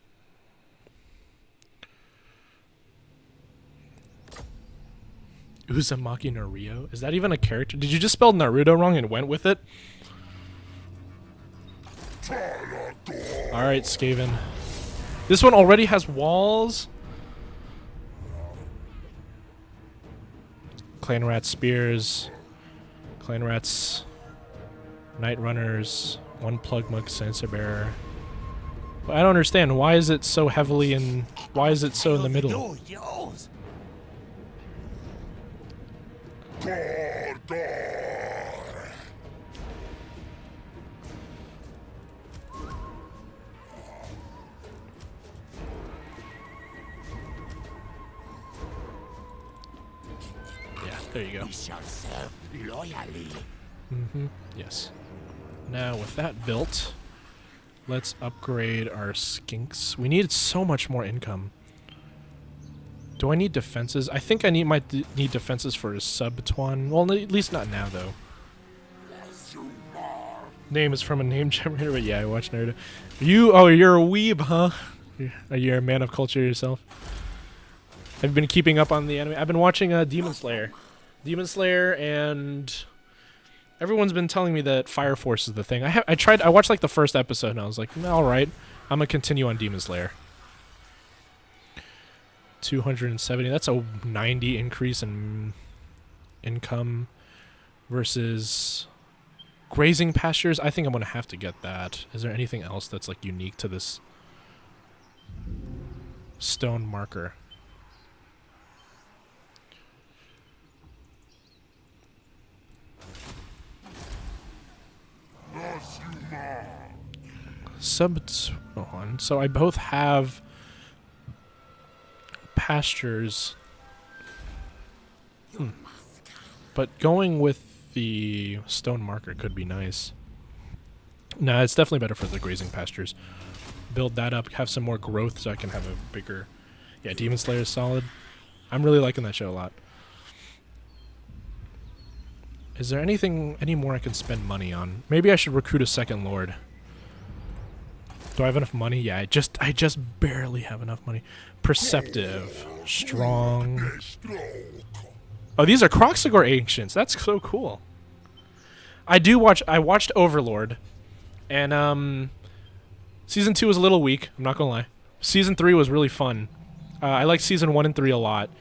Uzumaki Norio? Is that even a character? Did you just spell Naruto wrong and went with it? Alright, Skaven. This one already has walls. Clan Rat Spears. Clan Rats. Night Runners. One Plug Mug Sensor Bearer. But I don't understand. Why is it so heavily in... Why is it so in the middle? There you go. We shall serve loyally. Yes. Now with that built, let's upgrade our skinks. We need so much more income. Do I need defenses? I think I might need defenses for a sub-Tuan. Well, at least not now, though. Name is from a name generator, but yeah, I watch Naruto. You're a weeb, huh? You're a man of culture yourself. I've been keeping up on the anime. I've been watching Demon Slayer. Demon Slayer, and everyone's been telling me that Fire Force is the thing. I watched like the first episode, and I was like, all right, I'm gonna continue on Demon Slayer. 270. That's a 90 increase in income versus grazing pastures. I think I'm gonna have to get that. Is there anything else that's like unique to this stone marker? Subtron. So I both have pastures. But going with the stone marker could be nice. Nah, it's definitely better for the grazing pastures. Build that up, have some more growth so I can have a bigger... Yeah, Demon Slayer is solid. I'm really liking that show a lot. Is there any more I can spend money on? Maybe I should recruit a second lord. Do I have enough money? Yeah, I just barely have enough money. Perceptive. Strong. Oh, these are Kroxigor Ancients. That's so cool. I watched Overlord. And, Season 2 was a little weak. I'm not gonna lie. Season 3 was really fun. I liked Season 1 and 3 a lot.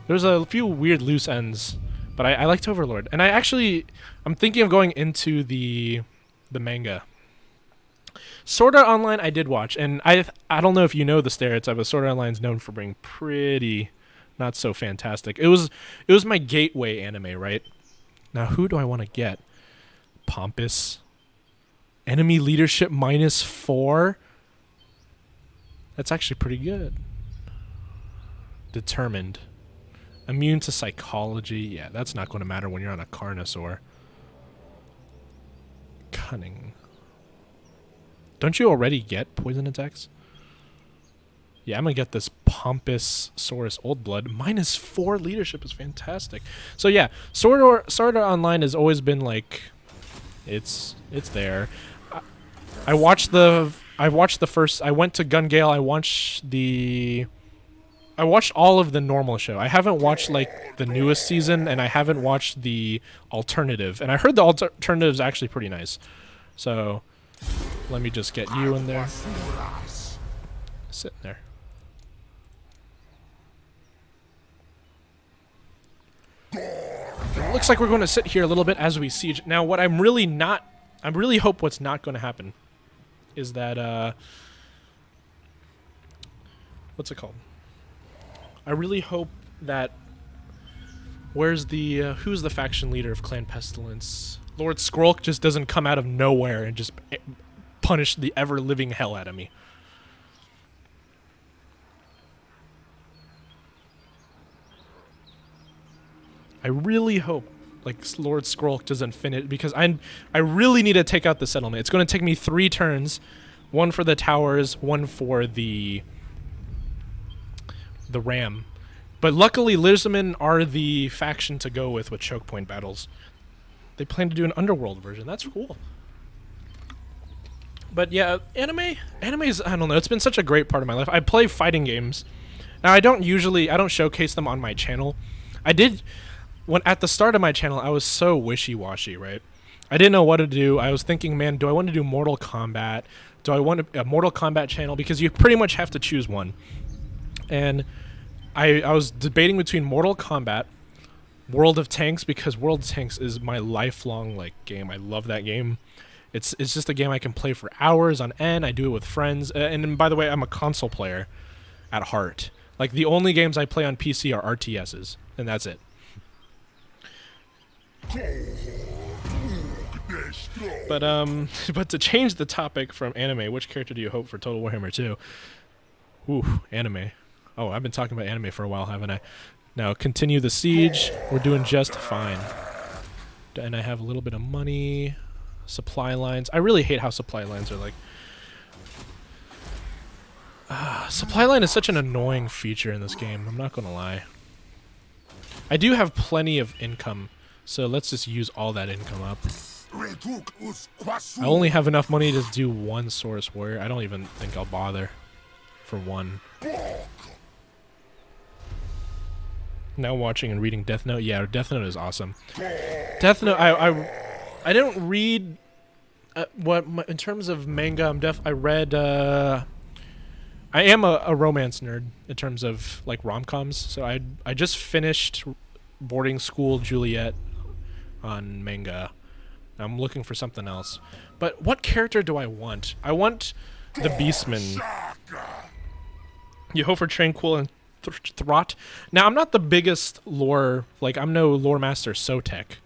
There's a few weird loose ends. But I liked Overlord. And I'm thinking of going into the manga. Sword Art Online I did watch, and I don't know if you know the stereotype, but Sword Art Online is known for being pretty not so fantastic. It was my gateway anime, right? Now who do I want to get? Pompous. Enemy leadership -4. That's actually pretty good. Determined. Immune to psychology. Yeah, that's not going to matter when you're on a Carnosaur. Cunning. Don't you already get poison attacks? Yeah, I'm going to get this Pompous Saurus Old Blood. -4 leadership is fantastic. So yeah, Sword Art Online has always been like... It's there. I went to Gun Gale. I watched all of the normal show. I haven't watched like the newest season, and I haven't watched the alternative. And I heard the alternative is actually pretty nice. So let me just get you in there. Sitting there. It looks like we're going to sit here a little bit as we siege. Now, what I really hope what's not going to happen is that, what's it called? I really hope that, who's the faction leader of Clan Pestilence? Lord Skrulk just doesn't come out of nowhere and just punish the ever-living hell out of me. I really hope, like, Lord Skrulk doesn't finish, because I really need to take out the settlement. It's going to take me 3 turns, 1 for the towers, 1 for the ram. But luckily, Lizardmen are the faction to go with choke point battles. They plan to do an underworld version. That's cool. But yeah, anime's, I don't know, it's been such a great part of my life. I play fighting games. Now, I don't showcase them on my channel. I did... At the start of my channel, I was so wishy-washy, right? I didn't know what to do. I was thinking, man, do I want to do Mortal Kombat? Do I want a Mortal Kombat channel? Because you pretty much have to choose one. And I was debating between Mortal Kombat, World of Tanks, because World of Tanks is my lifelong game. I love that game. It's just a game I can play for hours on end. I do it with friends. And by the way, I'm a console player at heart. Like, the only games I play on PC are RTSs, and that's it. But to change the topic from anime, which character do you hope for Total Warhammer 2? Ooh, anime. Oh, I've been talking about anime for a while, haven't I? Now, continue the siege. We're doing just fine. And I have a little bit of money. Supply lines. I really hate how supply lines are supply line is such an annoying feature in this game. I'm not gonna lie. I do have plenty of income. So let's just use all that income up. I only have enough money to do 1 Saurus Warrior. I don't even think I'll bother for 1. Now watching and reading Death Note. Yeah, Death Note is awesome. Death Note, I don't read in terms of manga. I read I am a romance nerd in terms of rom-coms. So I just finished Boarding School Juliet on manga. I'm looking for something else. But what character do I want? I want the Beastman. You hope for Tranquil and Throt. Now, I'm not the biggest lore... I'm no lore master Sotek.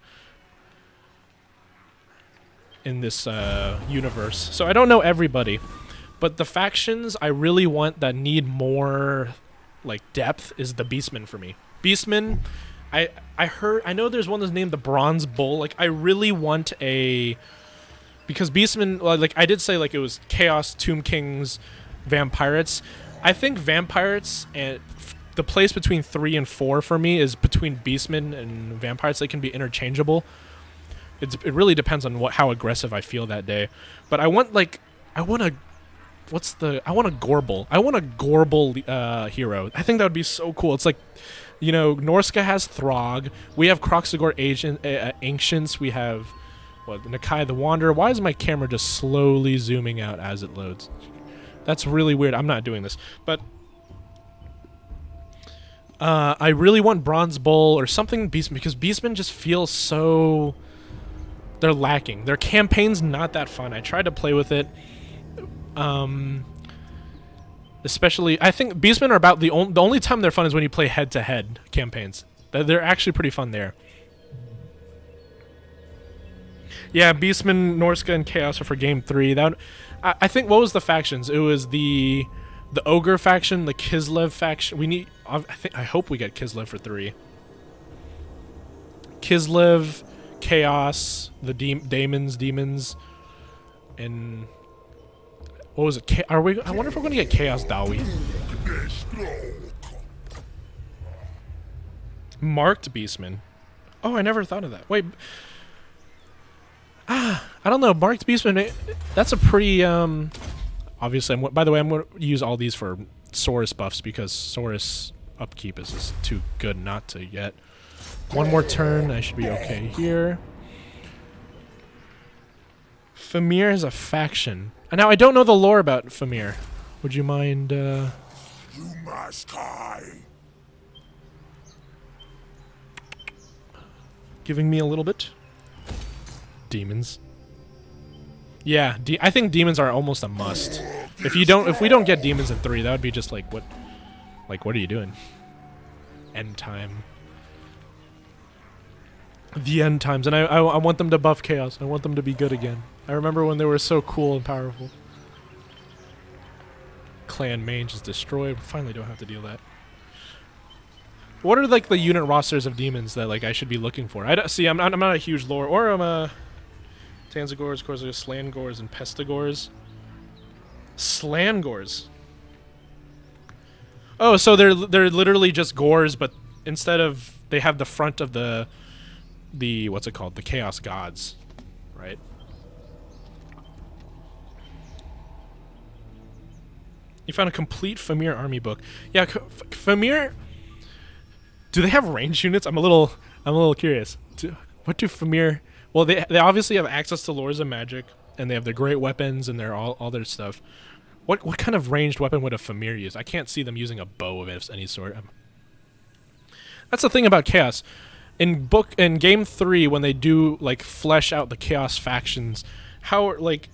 in this universe. So I don't know everybody, but the factions I really want that need more like depth is the Beastmen for me. Beastmen, I know there's one that's named the Bronze Bull. Like I really want a, because Beastmen, like I did say, like it was Chaos, Tomb Kings, Vampirates. I think Vampirates and the place between 3 and 4 for me is between Beastmen and Vampirates. They can be interchangeable. It really depends on how aggressive I feel that day. But I want a Gorble. I want a Gorble hero. I think that would be so cool. It's like, you know, Norska has Throg. We have Kroxigor Ancients. We have, Nakai the Wanderer. Why is my camera just slowly zooming out as it loads? That's really weird. I'm not doing this. But I really want Bronze Bull or something Beastman, because Beastmen just feel so... They're lacking. Their campaign's not that fun. I tried to play with it. Especially, I think Beastmen are about the only time they're fun is when you play head-to-head campaigns. They're actually pretty fun there. Yeah, Beastmen, Norska, and Chaos are for game 3. I think, what was the factions? It was the Ogre faction, the Kislev faction. I hope we get Kislev for 3. Kislev, Chaos, the demons, and what was it? I wonder if we're going to get Chaos Dawi. Marked Beastmen. Oh, I never thought of that. Wait. I don't know. Marked Beastmen. That's a pretty. Obviously, by the way, I'm going to use all these for Saurus buffs because Saurus upkeep is just too good not to get. One more turn, I should be okay here. Famir is a faction. And now I don't know the lore about Famir. Would you mind, You must die. giving me a little bit? Demons. Yeah, I think demons are almost a must. If we don't get demons in 3, that would be just like, what are you doing? End time. The end times, and I want them to buff Chaos. I want them to be good again. I remember when they were so cool and powerful. Clan Mange is destroyed. Finally don't have to deal with that. What are like the unit rosters of demons that like I should be looking for? I'm not a huge lore, or I'm a Tanzagors, Korzagors, Slangors, and Pestigors. Slangors. Oh, so they're literally just gores, but instead of they have the front of the what's it called? The Chaos Gods, right? You found a complete Famir army book. Yeah, Famir. Do they have ranged units? I'm a little curious. What do Famir? Well, they obviously have access to lores and magic, and they have their great weapons and their all their stuff. What kind of ranged weapon would a Famir use? I can't see them using a bow of any sort. That's the thing about Chaos. In game 3, when they do like flesh out the Chaos factions, how like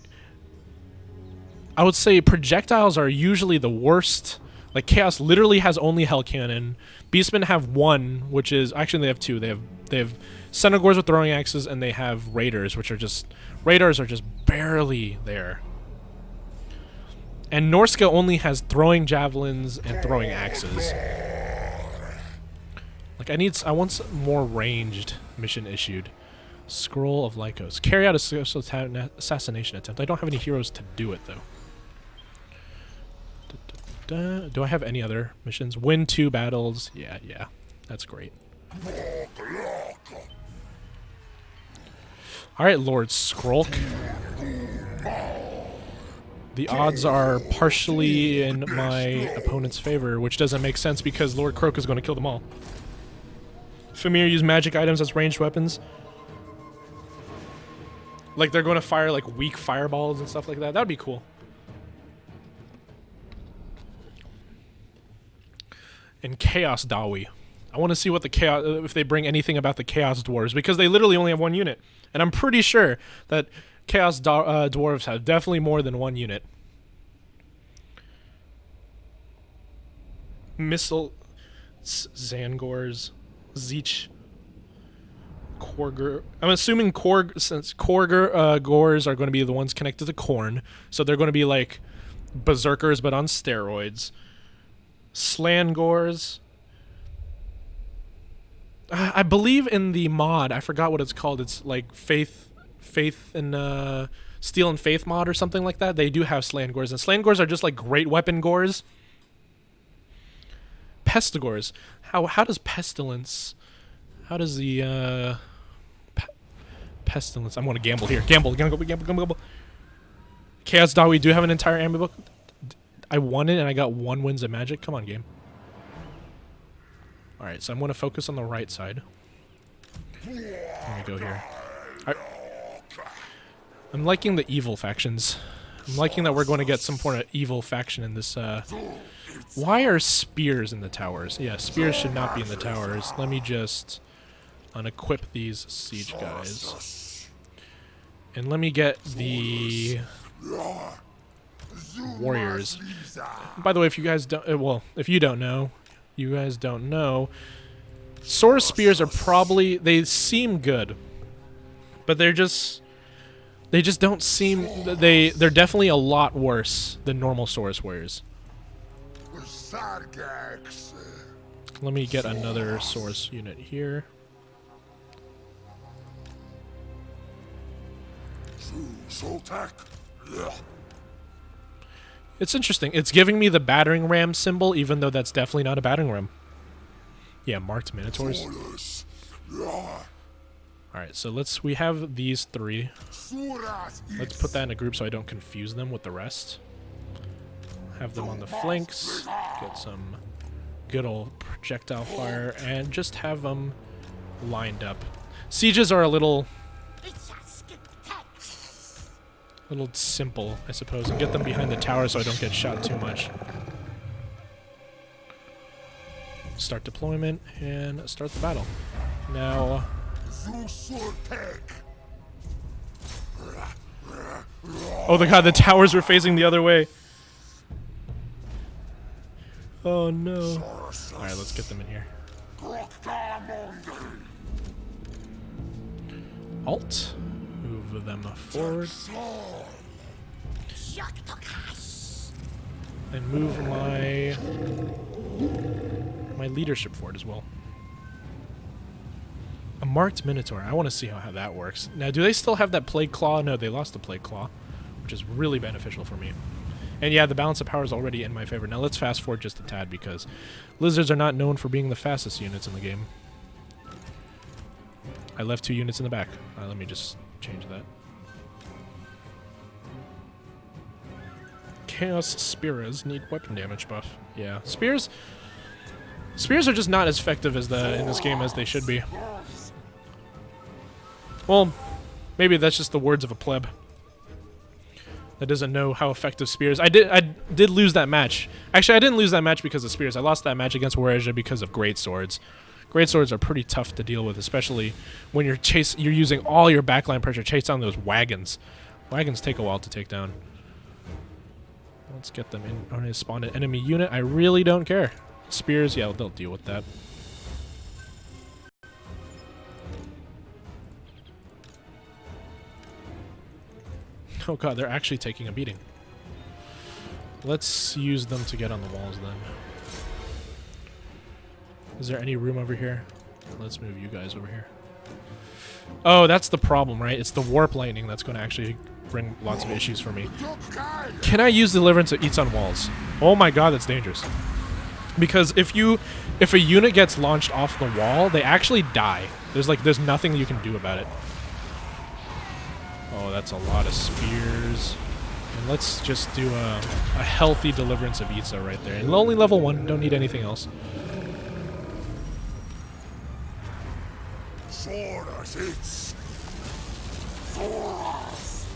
I would say projectiles are usually the worst. Like Chaos literally has only Hell Cannon. Beastmen have 1, which is actually they have 2. They have Cenogors with throwing axes, and they have Raiders, which are just barely there. And Norska only has throwing javelins and throwing axes. Like I want some more ranged mission issued. Scroll of Lycos. Carry out a assassination attempt. I don't have any heroes to do it though. Do I have any other missions? Win 2 battles. Yeah, that's great. All right, Lord Skrolk. The odds are partially in my opponent's favor, which doesn't make sense because Lord Croak is going to kill them all. Famir use magic items as ranged weapons. Like they're going to fire like weak fireballs and stuff like that. That would be cool. And Chaos Dawi. I want to see what the Chaos, if they bring anything about the Chaos Dwarves, because they literally only have 1 unit. And I'm pretty sure that Chaos Dwarves have definitely more than 1 unit. Missile Zangors, Zeech. I'm assuming since Gors are going to be the ones connected to Khorne, so they're going to be like berserkers but on steroids. Slangors. I believe in the mod, I forgot what it's called. It's like Faith and Steel and Faith mod or something like that. They do have Slangors, and Slangors are just like great weapon gores. Pestigors. How does Pestilence? How does the Pestilence? I'm gonna gamble here. Gamble. Chaos Dog. We do have an entire ammo book. I won it and I got 1 wins of magic. Come on, game. All right, so I'm gonna focus on the right side. Let me go here. I'm liking the evil factions. I'm liking that we're going to get some sort of evil faction in this. Why are spears in the towers? Yeah, spears should not be in the towers. Let me just unequip these siege guys. And let me get the warriors. By the way, if you guys don't, well, if you don't know, you guys don't know, Sword spears are probably, they seem good, but they just don't seem, they're definitely a lot worse than normal Saurus warriors. Let me get another Saurus unit here. It's interesting. It's giving me the battering ram symbol, even though that's definitely not a battering ram. Yeah, marked minotaurs. Alright, so we have these 3. Let's put that in a group so I don't confuse them with the rest. Have them on the flanks. Get some good old projectile fire, and just have them lined up. Sieges are a little simple, I suppose, and get them behind the tower so I don't get shot too much. Start deployment and start the battle. Now, oh god, the towers were facing the other way. Oh no. Alright, let's get them in here. Alt. Move them forward. And move my leadership forward as well. A marked minotaur. I want to see how that works. Now, do they still have that plague claw? No, they lost the plague claw, which is really beneficial for me. And yeah, the balance of power is already in my favor. Now let's fast forward just a tad, because lizards are not known for being the fastest units in the game. I left 2 units in the back. Let me just change that. Chaos Spears need weapon damage buff. Yeah, spears are just not as effective as in this game as they should be. Well, maybe that's just the words of a pleb that doesn't know how effective spears. I did lose that match. Actually, I didn't lose that match because of spears. I lost that match against Warhammer because of great swords. Great swords are pretty tough to deal with, especially when you're using all your backline pressure to chase down those wagons. Wagons take a while to take down. Let's get them in. I'm going to spawn an enemy unit. I really don't care. Spears, yeah, they'll deal with that. Oh god, they're actually taking a beating. Let's use them to get on the walls then. Is there any room over here? Let's move you guys over here. Oh, that's the problem, right? It's the warp lightning that's going to actually bring lots of issues for me. Can I use Deliverance that eats on walls? Oh my god, that's dangerous. Because if a unit gets launched off the wall, they actually die. There's nothing you can do about it. Oh, that's a lot of spears. And let's just do a healthy Deliverance of Itza right there. And only level 1, don't need anything else.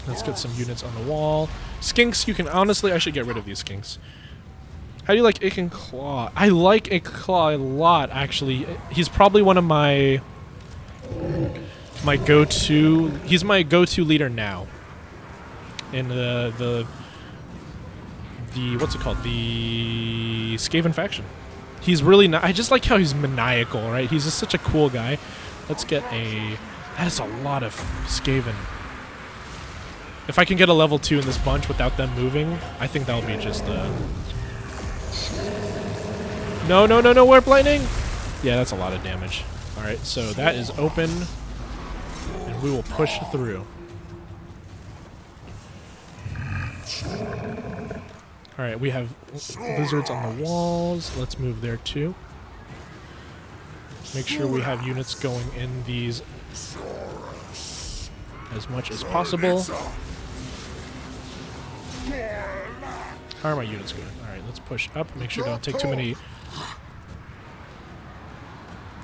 Let's get some units on the wall. Skinks, you can honestly, I should get rid of these skinks. How do you like Icken Claw? I like Icken Claw a lot, actually. He's probably one of my go-to. He's my go-to leader now. In the what's it called? The Skaven faction. He's really not. I just like how he's maniacal, right? He's just such a cool guy. Let's get a That is a lot of Skaven. If I can get a level 2 in this bunch without them moving, I think that'll be just No, no, no, no, warp lightning! Yeah, that's a lot of damage. Alright, so that is open. And we will push through. Alright, we have lizards on the walls. Let's move there too. Make sure we have units going in these as much as possible. How are my units going? Alright, let's push up. Make sure we don't take too many...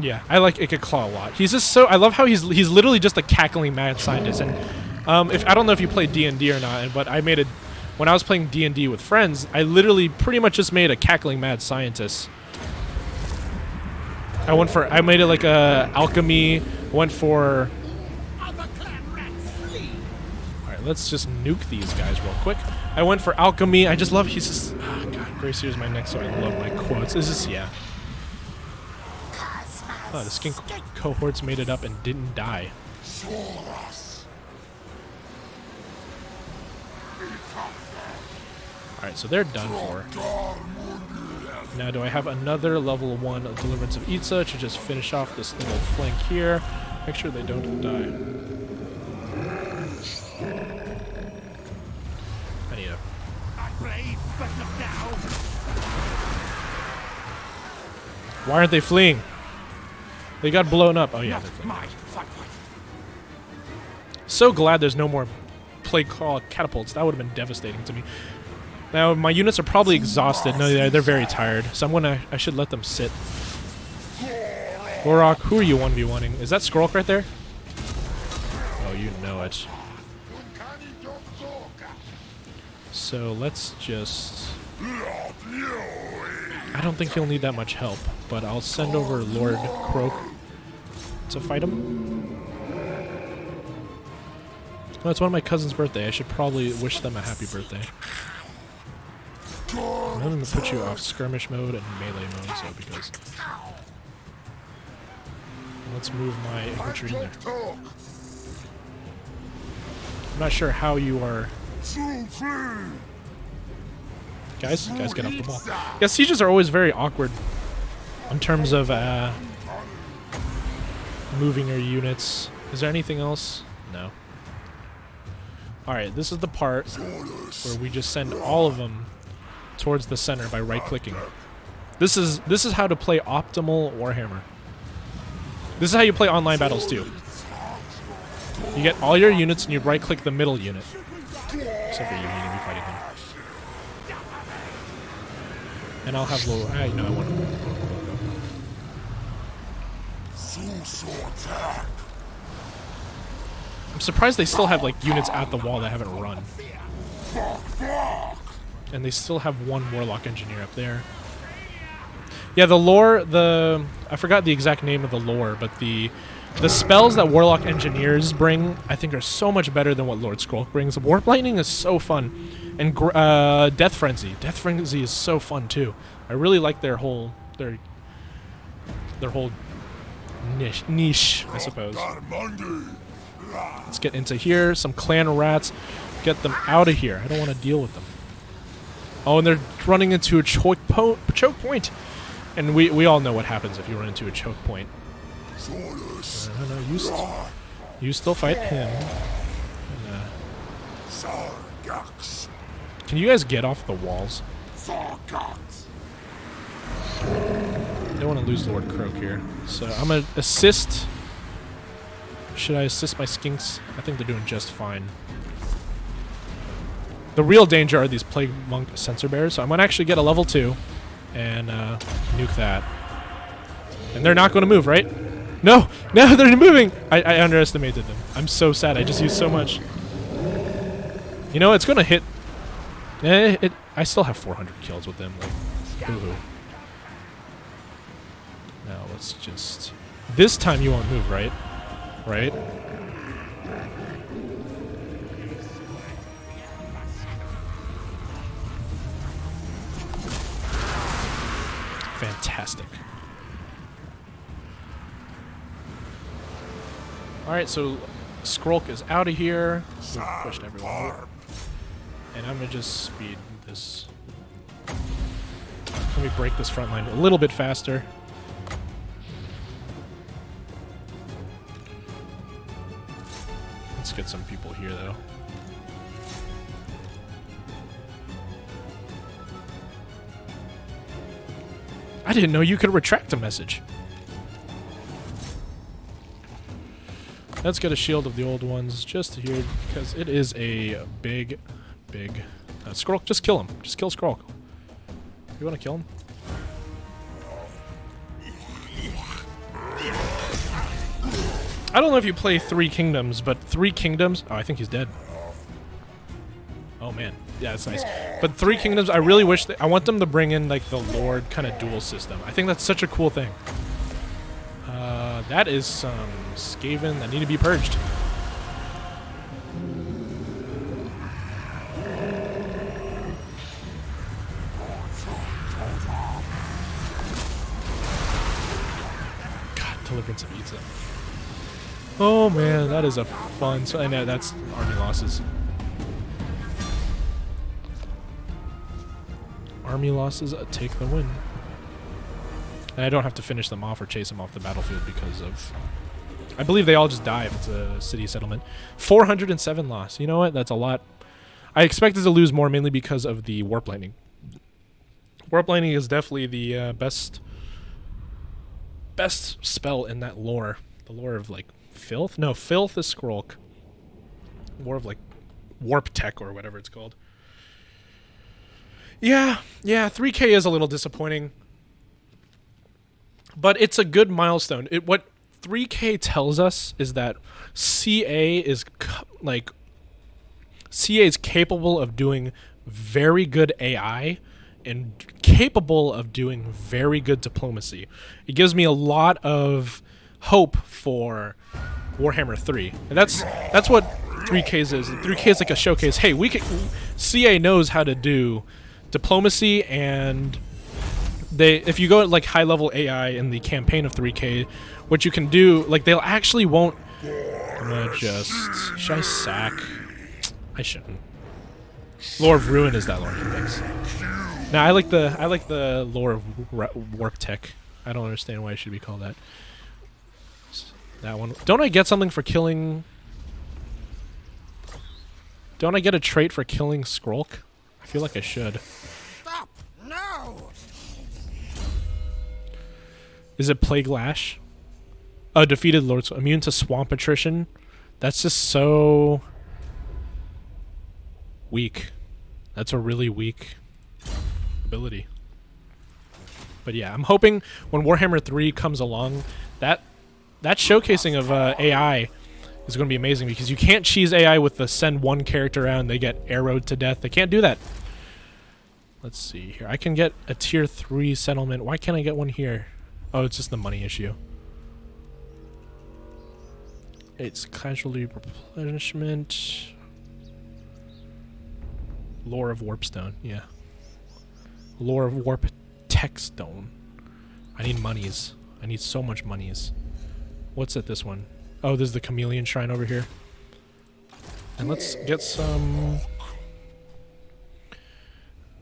Yeah, I like Ika Claw a lot. He's just so... I love how he's literally just a cackling mad scientist. And if I don't know if you play D&D or not, but I made a... When I was playing D&D with friends, I literally pretty much just made a cackling mad scientist. I made it like a alchemy. Went for... Alright, let's just nuke these guys real quick. I went for alchemy. I just love... He's just... Oh, God, Gracier's my next, so I love my quotes. This is... Yeah. Oh, the skink cohorts made it up and didn't die. Alright, so they're done for. Now, do I have another level 1 of Deliverance of Itza to just finish off this little flank here? Make sure they don't die. I need a... Why aren't they fleeing? They got blown up. Oh, yeah, they're fleeing. So glad there's no more plague claw catapults. That would have been devastating to me. Now, my units are probably exhausted. No, they're very tired. So I should let them sit. Gor-Rok, who are you 1v1ing? Is that Gor-Rok right there? Oh, you know it. So let's just... I don't think he'll need that much help, but I'll send over Lord Croak to fight him. Oh, it's one of my cousin's birthday. I should probably wish them a happy birthday. I'm going to put you off skirmish mode and melee mode, so because... Let's move my infantry in there. I'm not sure how you are... Guys, get off the ball. Yeah, sieges are always very awkward in terms of moving your units. Is there anything else? No. Alright, this is the part where we just send all of them towards the center by right-clicking. This is how to play optimal Warhammer. This is how you play online battles too. You get all your units and you right-click the middle unit. Except for you need to be fighting them. And I'll have low... no, I want to... I'm surprised they still have like units at the wall that haven't run. And they still have one Warlock Engineer up there. Yeah, the lore, I forgot the exact name of the lore, but the spells that Warlock Engineers bring, I think, are so much better than what Lord Skrulk brings. Warp Lightning is so fun. And Death Frenzy. Death Frenzy is so fun, too. I really like their whole niche, I suppose. Let's get into here. Some clan rats. Get them out of here. I don't want to deal with them. Oh, and they're running into a choke point. And we all know what happens if you run into a choke point. No, you still fight him. Can you guys get off the walls? I don't want to lose Lord Croak here. So I'm going to assist. Should I assist my skinks? I think they're doing just fine. The real danger are these Plague Monk Sensor Bears. So I'm going to actually get a level 2 and nuke that. And they're not going to move, right? No! No, they're moving! I underestimated them. I'm so sad. I just used so much. You know, it's going to hit... I still have 400 kills with them. Like, boo-hoo. Now, let's just... This time you won't move, right? Right? Fantastic. Alright, so Skrulk is out of here. We've pushed everyone over. And I'm going to just speed this. Let me break this front line a little bit faster. Let's get some people here, though. I didn't know you could retract a message. Let's get a shield of the old ones just here, because it is a big Skrulk. Just kill him. Just kill Skrulk. You want to kill him? I don't know if you play Three Kingdoms, but Three Kingdoms... Oh, I think he's dead. Oh, man. Yeah, that's nice. But Three Kingdoms, I really wish... I want them to bring in, like, the Lord kind of duel system. I think that's such a cool thing. That is some Skaven that need to be purged. God, Deliverance of Pizza. Oh man, that is a fun... So, I know, that's army losses. Army losses take the win. And I don't have to finish them off or chase them off the battlefield because of... I believe they all just die if it's a city settlement. 407 loss. You know what? That's a lot. I expected to lose more mainly because of the Warp Lightning. Warp Lightning is definitely the best spell in that lore. The lore of, like, Filth? No, Filth is Skrulk. More of, like, Warp Tech or whatever it's called. Yeah, 3K is a little disappointing. But it's a good milestone. What 3K tells us is that CA is capable of doing very good AI and capable of doing very good diplomacy. It gives me a lot of hope for Warhammer 3. And that's what 3K's is. 3K is like a showcase. Hey, CA knows how to do diplomacy, and if you go at like high level AI in the campaign of 3K, what you can do, like they'll actually won't. I'm gonna just... Should I sack? I shouldn't. Lore of Ruin is that lore. Thanks. Now I like the lore of Warp Tech. I don't understand why it should be called that. That one. Don't I get something for killing? Don't I get a trait for killing Skrulk? I feel like I should. Stop! No! Is it Plague Lash? Defeated lords immune to swamp attrition. That's just so weak. That's a really weak ability. But yeah, I'm hoping when Warhammer 3 comes along, that showcasing of AI is going to be amazing, because you can't cheese AI with the send one character around, they get arrowed to death. They can't do that. Let's see here. I can get a tier 3 settlement. Why can't I get one here? Oh, it's just the money issue. It's casualty replenishment. Lore of Warpstone, yeah. Lore of Warp Techstone. I need monies. I need so much monies. What's at this one? Oh, there's the Chameleon Shrine over here. And let's get some...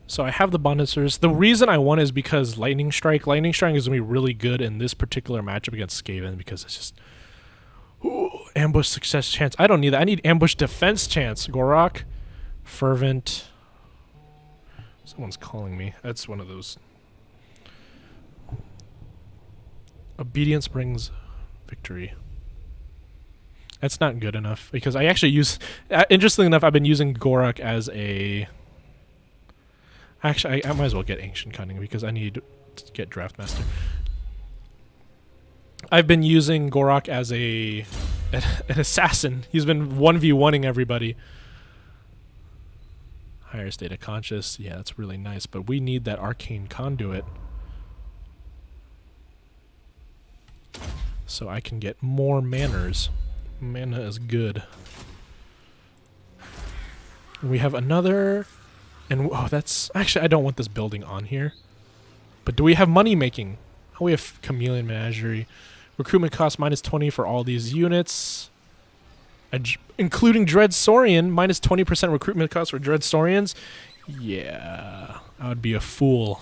So I have the Bondisers. The reason I won is because Lightning Strike. Lightning Strike is going to be really good in this particular matchup against Skaven, because it's just... Ooh, ambush success chance. I don't need that. I need ambush defense chance. Gor-Rok. Fervent. Someone's calling me. That's one of those. Obedience brings victory. That's not good enough, because I actually use... interestingly enough, I've been using Gor-Rok as a... Actually, I might as well get Ancient Cunning, because I need to get Draftmaster. I've been using Gor-Rok as an assassin. He's been 1v1ing everybody. Higher state of conscious. Yeah, that's really nice, but we need that arcane conduit so I can get more manners. Mana is good. We have another... And oh, that's... Actually, I don't want this building on here. But do we have money making? Oh, we have Chameleon Menagerie. Recruitment cost -20 for all these units. Including Dread Saurian, minus 20% recruitment cost for Dread Saurians. Yeah, I would be a fool.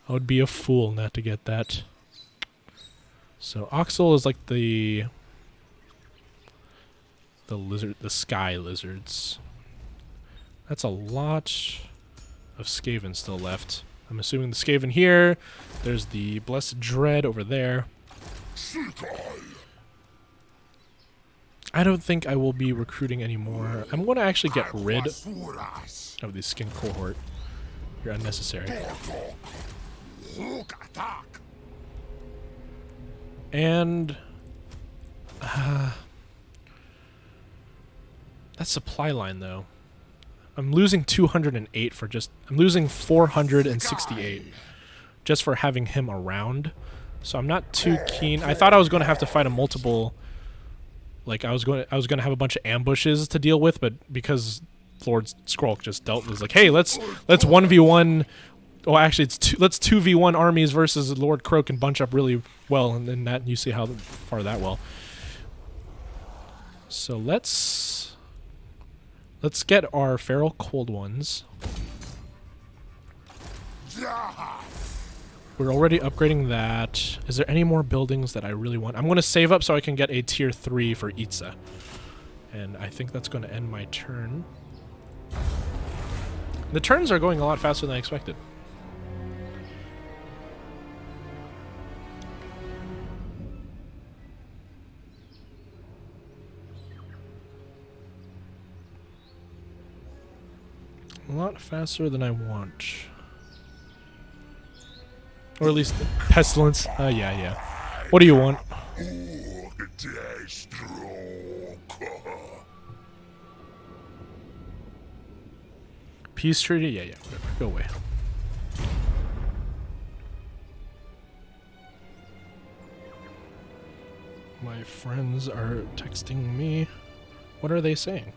I would be a fool not to get that. So Oxel is like the lizard, the sky lizards. That's a lot of Skaven still left. I'm assuming the Skaven here. There's the Blessed Dread over there. I don't think I will be recruiting anymore. I'm going to actually get rid of the skin cohort. You're unnecessary. And that supply line though. I'm losing 208 for just I'm losing 468 just for having him around. So I'm not too keen. I thought I was going to have to fight a multiple, like I was going to have a bunch of ambushes to deal with, but because Lord Skrulk just dealt was like, "Hey, let's 1v1. Oh, actually let's 2v1 armies versus Lord Croak and bunch up really well, and then that you see how far that well." So let's get our feral cold ones. We're already upgrading that. Is there any more buildings that I really want? I'm going to save up so I can get a tier 3 for Itza. And I think that's going to end my turn. The turns are going a lot faster than I expected. A lot faster than I want. Or at least the pestilence. Yeah. What do you want? Peace treaty? Yeah, whatever. Go away. My friends are texting me. What are they saying?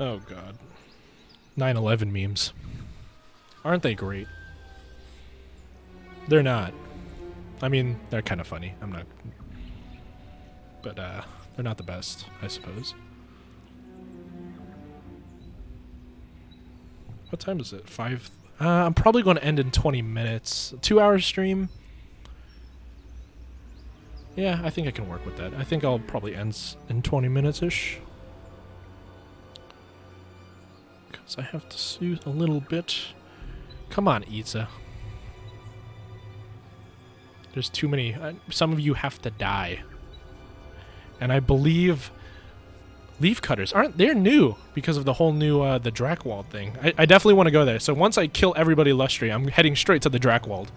Oh god. 9/11 memes. Aren't they great? They're not. I mean, they're kind of funny. I'm not... But, they're not the best, I suppose. What time is it? 5? I'm probably going to end in 20 minutes. 2-hour stream? Yeah, I think I can work with that. I think I'll probably end in 20 minutes-ish. Because I have to suit a little bit. Come on, Itza. There's too many. Some of you have to die. And I believe leaf cutters they're new because of the whole new the Drakewald thing. I definitely want to go there. So once I kill everybody Lustria, I'm heading straight to the Drakewald.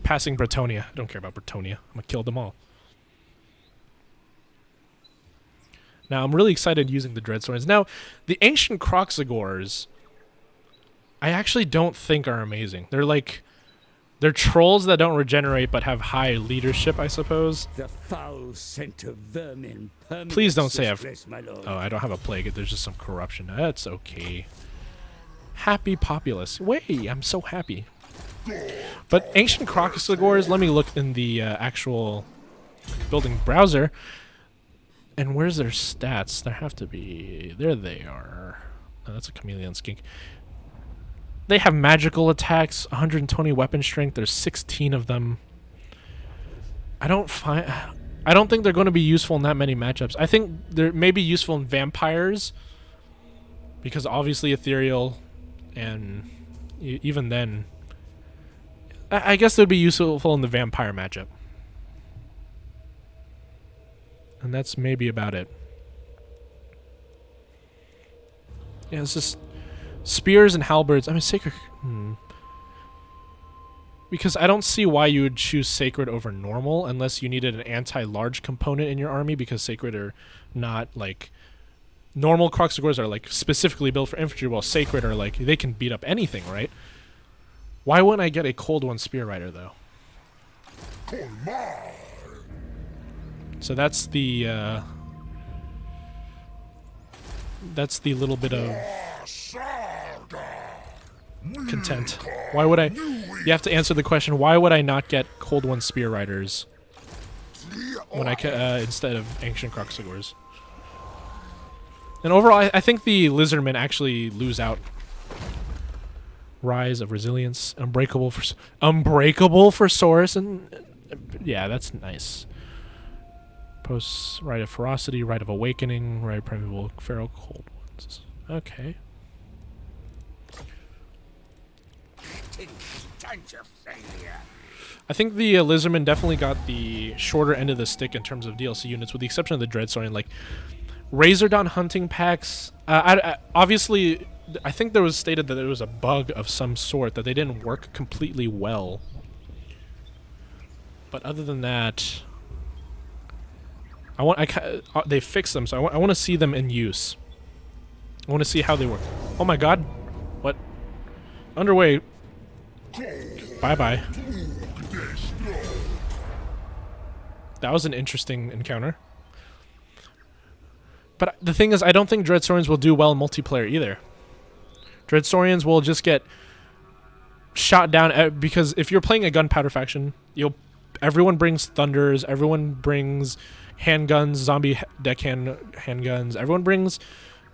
Passing Bretonia. I don't care about Bretonia. I'm gonna kill them all. Now I'm really excited using the Dreadswords. Now, the ancient Kroxigors I actually don't think are amazing. They're trolls that don't regenerate but have high leadership, I suppose. The foul scent of vermin. Please don't say I've... my lord. Oh, I don't have a plague. There's just some corruption. That's okay. Happy populace. Way, I'm so happy. But ancient Kroxigors, let me look in the actual building browser. And where's their stats? There have to be... There they are. Oh, that's a chameleon skink. They have magical attacks, 120 weapon strength. There's 16 of them. I don't think they're going to be useful in that many matchups. I think they're maybe useful in vampires because obviously ethereal, and even then, I guess they'd be useful in the vampire matchup. And that's maybe about it. Yeah, it's just spears and halberds. I mean, sacred. Because I don't see why you would choose sacred over normal unless you needed an anti-large component in your army, because sacred are not like normal. Kroxigors are like specifically built for infantry, while sacred are like they can beat up anything, right? Why wouldn't I get a cold one spear rider though? So that's the little bit of content. Why would I? You have to answer the question, why would I not get Cold One Spear Riders when I instead of Ancient Croxigors? And overall, I think the Lizardmen actually lose out. Rise of Resilience, Unbreakable for Saurus, and yeah, that's nice. Post Rite of Ferocity, Rite of Awakening, Rite of Primeval Feral Cold Ones. Okay. I think the Lizardmen definitely got the shorter end of the stick in terms of DLC units, with the exception of the Dreadsaurian. Like Razordon hunting packs, obviously. I think there was stated that there was a bug of some sort, that they didn't work completely well. But other than that, they fixed them, so I want to see them in use. I want to see how they work. Oh my god. What? Underway. Bye-bye. That was an interesting encounter. But the thing is, I don't think Dreadsaurians will do well in multiplayer either. Dreadsaurians will just get shot down because if you're playing a gunpowder faction, everyone brings thunders, everyone brings handguns, zombie handguns, everyone brings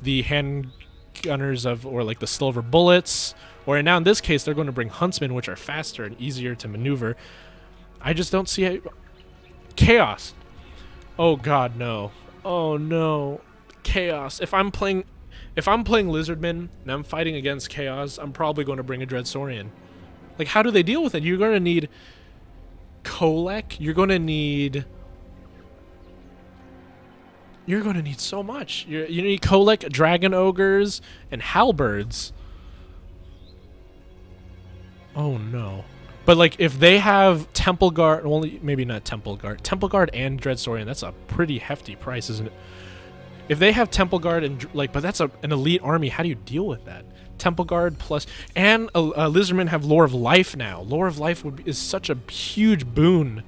the handgunners or like the silver bullets, or now in this case they're going to bring huntsmen, which are faster and easier to maneuver. I just don't see it. Chaos. Oh god, no. Oh no. Chaos. If I'm playing Lizardmen and I'm fighting against Chaos, I'm probably going to bring a Dreadsaurian. Like, how do they deal with it? You're going to need Kolek. You're going to need so much. You need Kolek, Dragon Ogres, and Halberds. Oh no. But like, if they have Temple Guard, well, maybe not Temple Guard. Temple Guard and Dreadsaurian, that's a pretty hefty price, isn't it? If they have Temple Guard and but that's an elite army, how do you deal with that? Temple Guard plus, and Lizardmen have Lore of Life now. Lore of Life is such a huge boon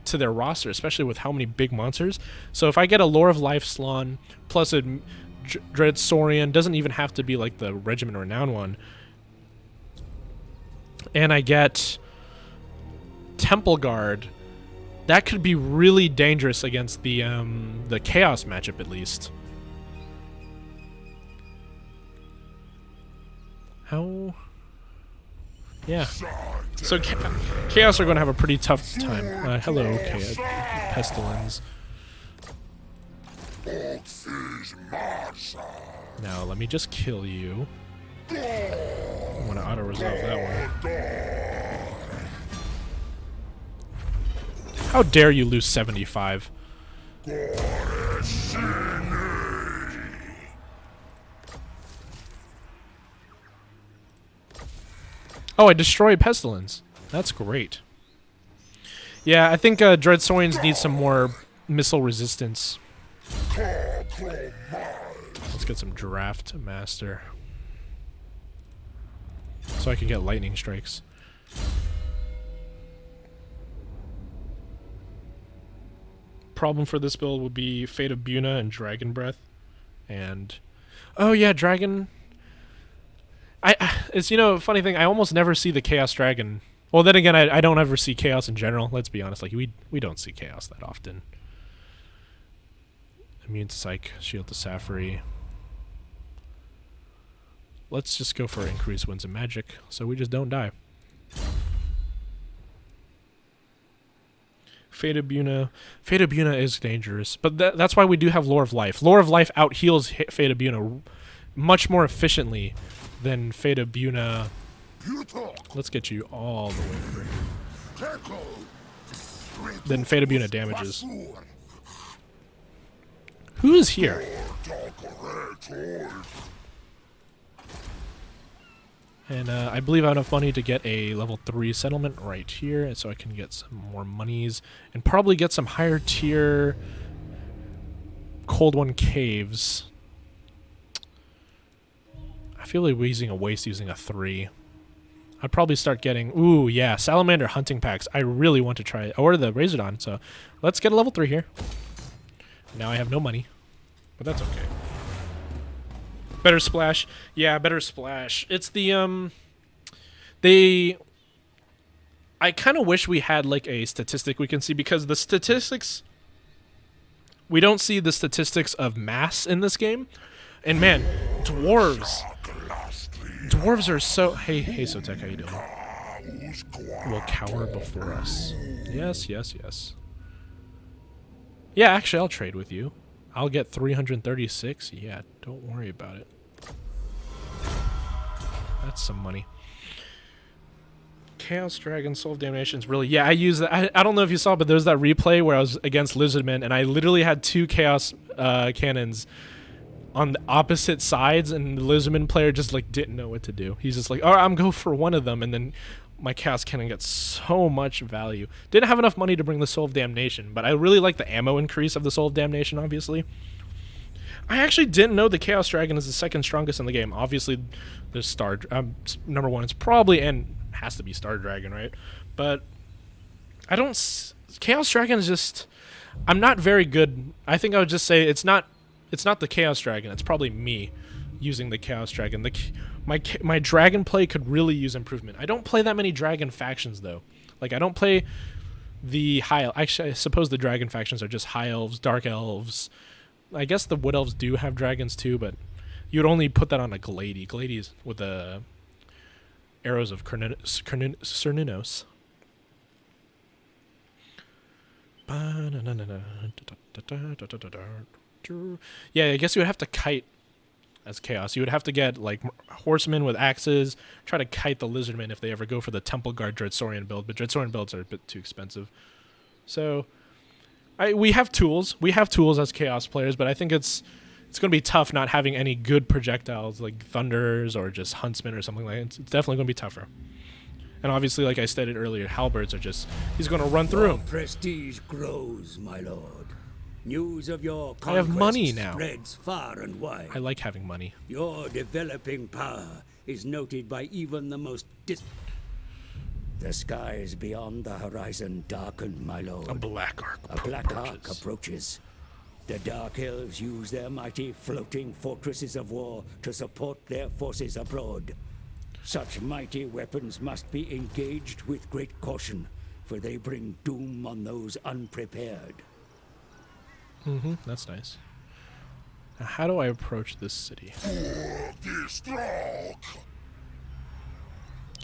to their roster, especially with how many big monsters. So if I get a Lore of Life Slon plus a Dreadsaurian, doesn't even have to be like the Regiment Renown one, and I get Temple Guard, that could be really dangerous against the Chaos matchup, at least. How? Yeah. So Chaos are going to have a pretty tough time. Hello, Pestilence. Now let me just kill you. I want to auto-resolve that one. How dare you lose 75? Oh, I destroyed Pestilence. That's great. Yeah, I think Dreadsaurians need some more missile resistance. Let's get some Draft Master, so I can get lightning strikes. Problem for this build would be Fate of Buna and Dragon Breath. And oh yeah, Dragon. It's, funny thing, I almost never see the Chaos Dragon. Well, then again, I don't ever see Chaos in general. Let's be honest, like we don't see Chaos that often. Immune to Psych, Shield to Safri. Let's just go for increased Winds of Magic, so we just don't die. Fate of Buna. Fate of Buna is dangerous, but that's why we do have Lore of Life. Lore of Life out-heals Fate of Buna much more efficiently than Fate of Buna. Let's get you all the way through. Then Fate of Buna damages. Who is here? And I believe I have enough money to get a level 3 settlement right here, and so I can get some more monies and probably get some higher tier Cold One caves. I feel like we're using a waste using a 3. I'd probably start getting, ooh, yeah, Salamander hunting packs. I really want to try it. Or the Razordon, so let's get a level 3 here. Now I have no money, but that's okay. Better Splash. Yeah, Better Splash. It's the I kind of wish we had like a statistic we can see, because the statistics, we don't see the statistics of mass in this game. And man, dwarves are so, hey Sotek, how you doing? Will cower before us. Yes. Yeah, actually I'll trade with you. I'll get 336. Yeah, don't worry about it. That's some money. Chaos Dragon, Soul of Damnation's really... Yeah, I use that. I don't know if you saw, but there's that replay where I was against Lizardman, and I literally had 2 Chaos cannons on the opposite sides, and the Lizardman player just, like, didn't know what to do. He's just like, all right, I'm going for one of them, and then my Chaos Cannon gets so much value. Didn't have enough money to bring the Soul of Damnation, but I really like the ammo increase of the Soul of Damnation, obviously. I actually didn't know the Chaos Dragon is the second strongest in the game. Obviously, there's Star... number 1 is probably... and has to be Star Dragon, right? But I don't... Chaos Dragon is just... I'm not very good. I think I would just say it's not the Chaos Dragon. It's probably me using the Chaos Dragon. My dragon play could really use improvement. I don't play that many dragon factions, though. Like, I don't play the high... Actually, I suppose the dragon factions are just high elves, dark elves. I guess the wood elves do have dragons, too, but you would only put that on a Glady. Glady's with the... arrows of Cernunnos. Yeah, I guess you would have to kite as Chaos. You would have to get like horsemen with axes, try to kite the Lizardmen if they ever go for the Temple Guard Dreadsaurian build, but Dreadsaurian builds are a bit too expensive. So we have tools. We have tools as Chaos players, but I think it's going to be tough not having any good projectiles like Thunders or just Huntsmen or something like that. It's definitely going to be tougher. And obviously, like I stated earlier, Halberds are just... He's going to run through them. Prestige grows, my lord. News of your I have money now. Spreads far and wide. I like having money. Your developing power is noted by even the most... The skies beyond the horizon darken, my lord. A black arc approaches. The Dark Elves use their mighty floating fortresses of war to support their forces abroad. Such mighty weapons must be engaged with great caution, for they bring doom on those unprepared. That's nice. Now, how do I approach this city? Can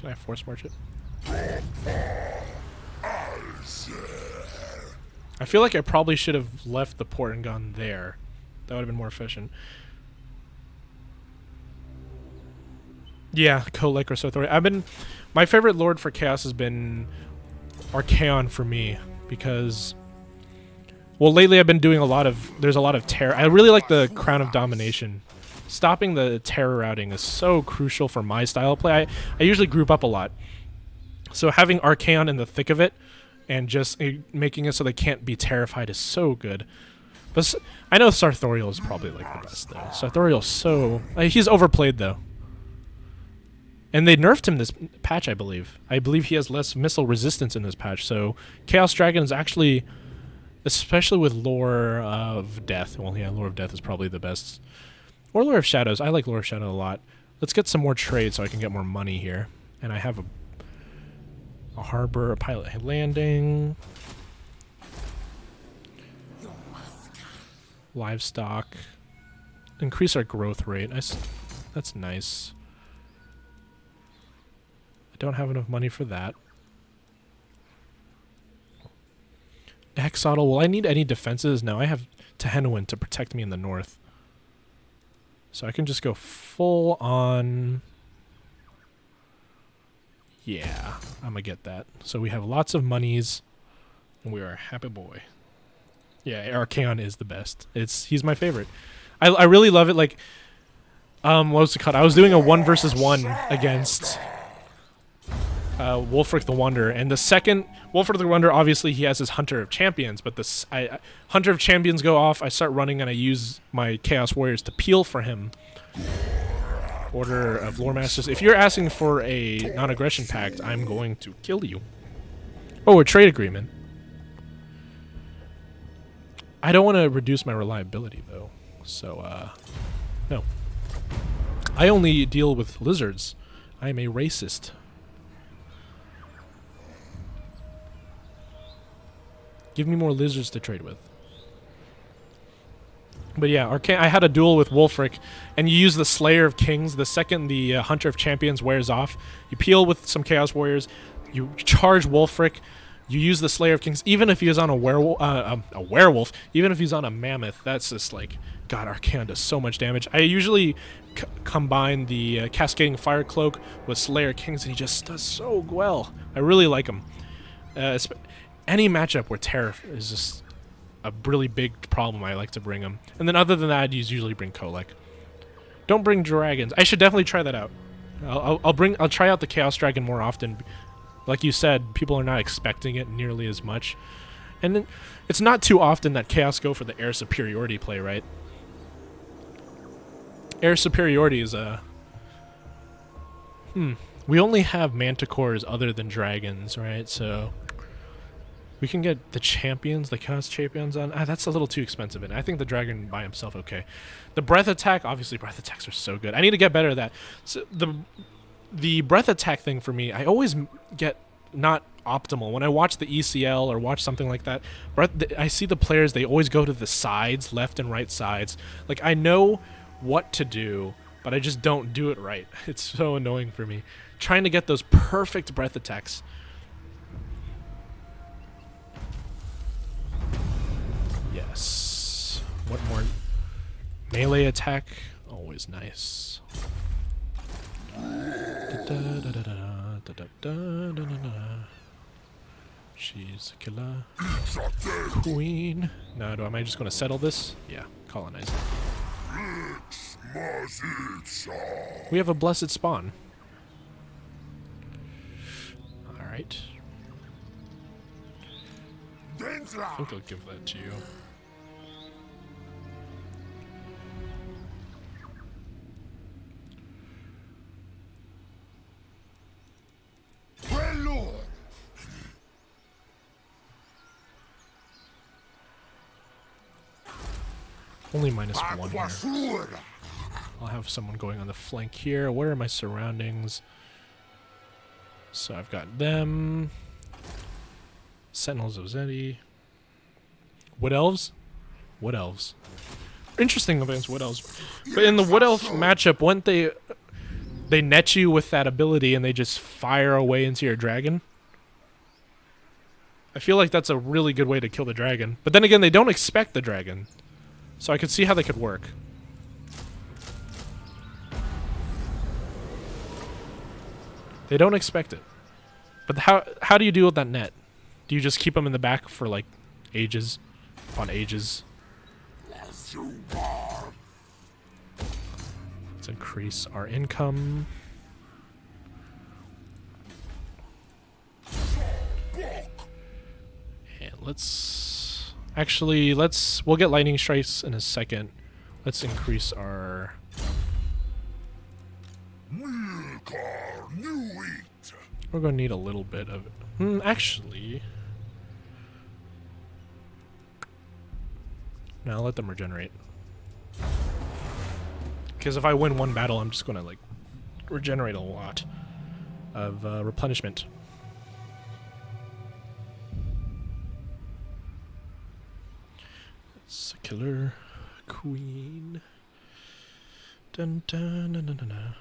I force march it? I feel like I probably should have left the port and gone there. That would have been more efficient. Yeah, Kolek or Sothori. My favorite lord for Chaos has been Archaon for me, because... Well, lately I've been doing there's a lot of terror. I really like the Crown of Domination. Stopping the terror routing is so crucial for my style of play. I usually group up a lot. So having Archaon in the thick of it, and just making it so they can't be terrified is so good. But I know Sarthorial is probably like the best though. Sarthorial's so... he's overplayed though. And they nerfed him this patch, I believe. I believe he has less missile resistance in this patch. So Chaos Dragon is actually, especially with Lore of Death. Well, yeah, Lore of Death is probably the best. Or Lore of Shadows. I like Lore of Shadow a lot. Let's get some more trade so I can get more money here. And I have a harbor, a pilot landing, livestock, increase our growth rate. That's nice. I don't have enough money for that. Hexotl, will I need any defenses? No, I have Tehenwin to protect me in the north. So I can just go full on... Yeah, I'm gonna get that. So we have lots of monies, and we are a happy boy. Yeah, Archaon is the best. He's my favorite. I really love it. Like, what was it called? I was doing a 1 versus 1 against Wulfric the Wanderer, and the second Wulfric the Wanderer, obviously he has his Hunter of Champions, but this Hunter of Champions go off. I start running, and I use my Chaos Warriors to peel for him. Order of Lore Masters. If you're asking for a non-aggression pact, I'm going to kill you. Oh, a trade agreement. I don't want to reduce my reliability, though. So, no. I only deal with lizards. I am a racist. Give me more lizards to trade with. But yeah, I had a duel with Wulfric, and you use the Slayer of Kings. The second the Hunter of Champions wears off, you peel with some Chaos Warriors, you charge Wulfric, you use the Slayer of Kings, even if he is on a werewolf, even if he's on a mammoth, that's just like, God, Archaon does so much damage. I usually combine the Cascading Fire Cloak with Slayer Kings, and he just does so well. I really like him. Any matchup where Terror is just a really big problem, I like to bring him. And then other than that, I'd usually bring Kolek. Don't bring dragons. I should definitely try that out. I'll try out the Chaos Dragon more often. Like you said, people are not expecting it nearly as much. And then it's not too often that Chaos go for the air superiority play, right? Air superiority is a... We only have Manticores other than dragons, right? So... we can get the champions, the Chaos Champions on. That's a little too expensive, and I think the dragon by himself okay. The breath attack, obviously breath attacks are so good. I need to get better at that. So the breath attack thing for me, I always get not optimal. When I watch the ECL or watch something like that, I see the players, they always go to the sides, left and right sides. Like, I know what to do, but I just don't do it right. It's so annoying for me. Trying to get those perfect breath attacks. Yes. What more? Melee attack, always nice. She's a killer. Queen. Now, am I just going to settle this? Yeah, colonize it. We have a blessed spawn. Alright. I think I'll give that to you. Only -1 here. I'll have someone going on the flank here. Where are my surroundings? So I've got them. Sentinels of Zeti. Wood Elves? Wood Elves. Interesting against Wood Elves. But in the Wood Elf matchup, wouldn't they net you with that ability and they just fire away into your dragon? I feel like that's a really good way to kill the dragon. But then again, they don't expect the dragon. So I could see how they could work. They don't expect it. But how do you deal with that net? Do you just keep them in the back for like ages upon ages? Let's increase our income. And we'll get lightning strikes in a second. Let's increase our we're gonna need a little bit of it. Actually, now let them regenerate. Because if I win one battle, I'm just gonna like regenerate a lot of replenishment. It's a killer queen. Dun dun dun dun dun. Dun.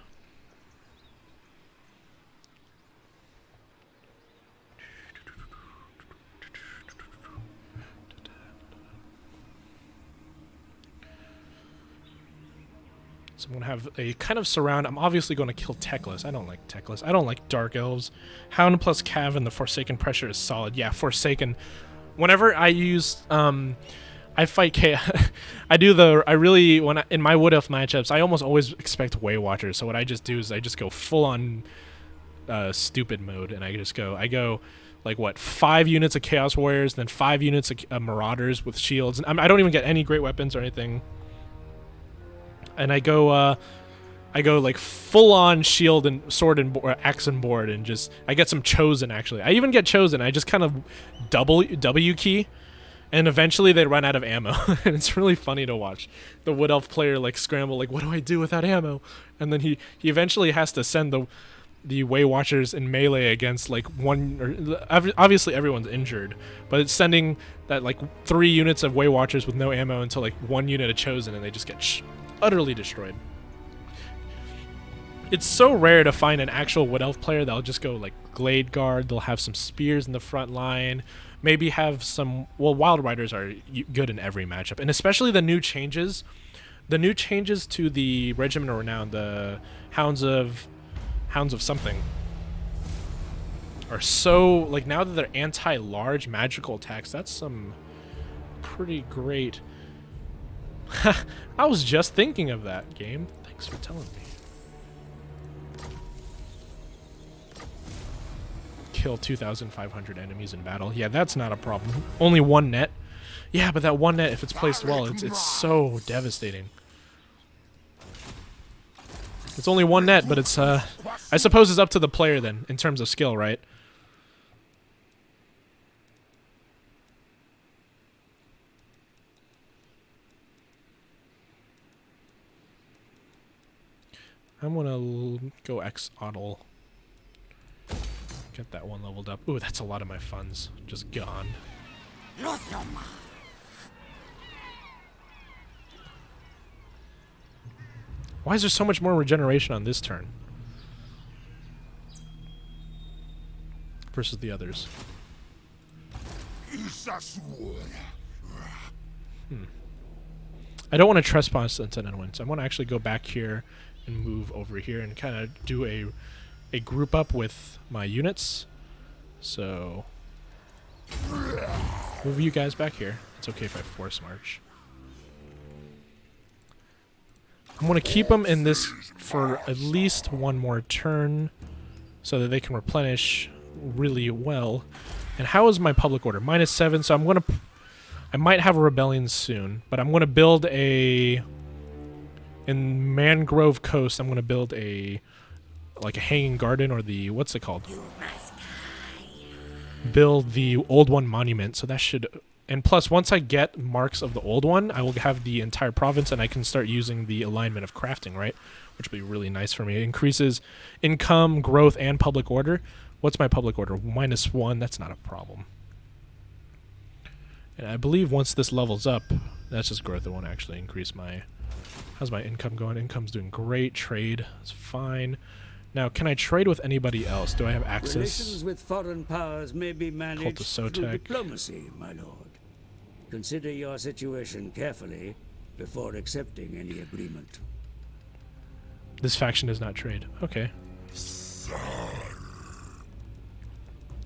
So I'm going to have a kind of surround. I'm obviously going to kill Teclis. I don't like Teclis. I don't like Dark Elves. Hound plus Cav and the Forsaken pressure is solid. Yeah, Forsaken. Whenever I use... I fight chaos. In my Wood Elf matchups, I almost always expect Way Watchers. So what I just do is I just go full on stupid mode, and I go like what, 5 units of Chaos Warriors, then 5 units of Marauders with shields, and I don't even get any great weapons or anything. And I go like full on shield and sword and axe and board, and just I get some chosen actually. I even get chosen. I just kind of W key. And eventually they run out of ammo, and it's really funny to watch the Wood Elf player like scramble, like, what do I do without ammo? And then he eventually has to send the Way Watchers in melee against like one, or obviously everyone's injured, but it's sending that like 3 units of Way Watchers with no ammo until like 1 unit of Chosen, and they just get utterly destroyed. It's so rare to find an actual Wood Elf player that'll just go like Glade Guard. They'll have some spears in the front line, maybe have some. Well, Wild Riders are good in every matchup, and especially the new changes. The new changes to the Regiment of Renown, the Hounds of something, are so, like, now that they're anti-large magical attacks, that's some pretty great. I was just thinking of that, game. Thanks for telling me. Kill 2,500 enemies in battle. Yeah, that's not a problem. Only 1 net. Yeah, but that 1 net, if it's placed well, it's so devastating. It's only 1 net, but it's, I suppose it's up to the player then, in terms of skill, right? I'm gonna go X-Autal. Get that one leveled up. Ooh, that's a lot of my funds. Just gone. Why is there so much more regeneration on this turn versus the others? I don't want to trespass into anyone, so I want to actually go back here and move over here and kind of do a group up with my units. So move you guys back here. It's okay if I force march. I'm going to keep them in this for at least 1 more turn so that they can replenish really well. And how is my public order? -7, so I might have a rebellion soon, but I'm going to build in Mangrove Coast, I'm going to build like a hanging garden, or the, what's it called? Build the old one monument, so that should. And plus, once I get marks of the old one, I will have the entire province, and I can start using the alignment of crafting, right? Which will be really nice for me. It increases income, growth, and public order. What's my public order? -1. That's not a problem. And I believe once this levels up, that's just growth. It won't actually increase my. How's my income going? Income's doing great. Trade is fine. Now, can I trade with anybody else? Do I have access? Relations with foreign powers may be managed through Sotek. diplomacy, my lord. Consider your situation carefully before accepting any agreement. This faction does not trade. Okay.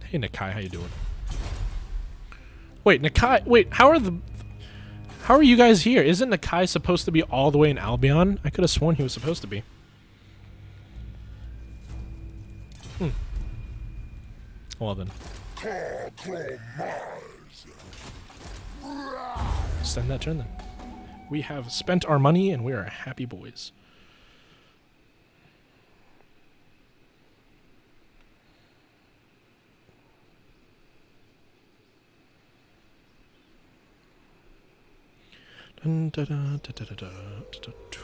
Hey, Nakai, how you doing? Wait, Nakai. Wait, how are you guys here? Isn't Nakai supposed to be all the way in Albion? I could have sworn he was supposed to be. Well then. Send that turn then. We have spent our money and we are happy boys. Dun, da, da, da, da, da, da, da, da.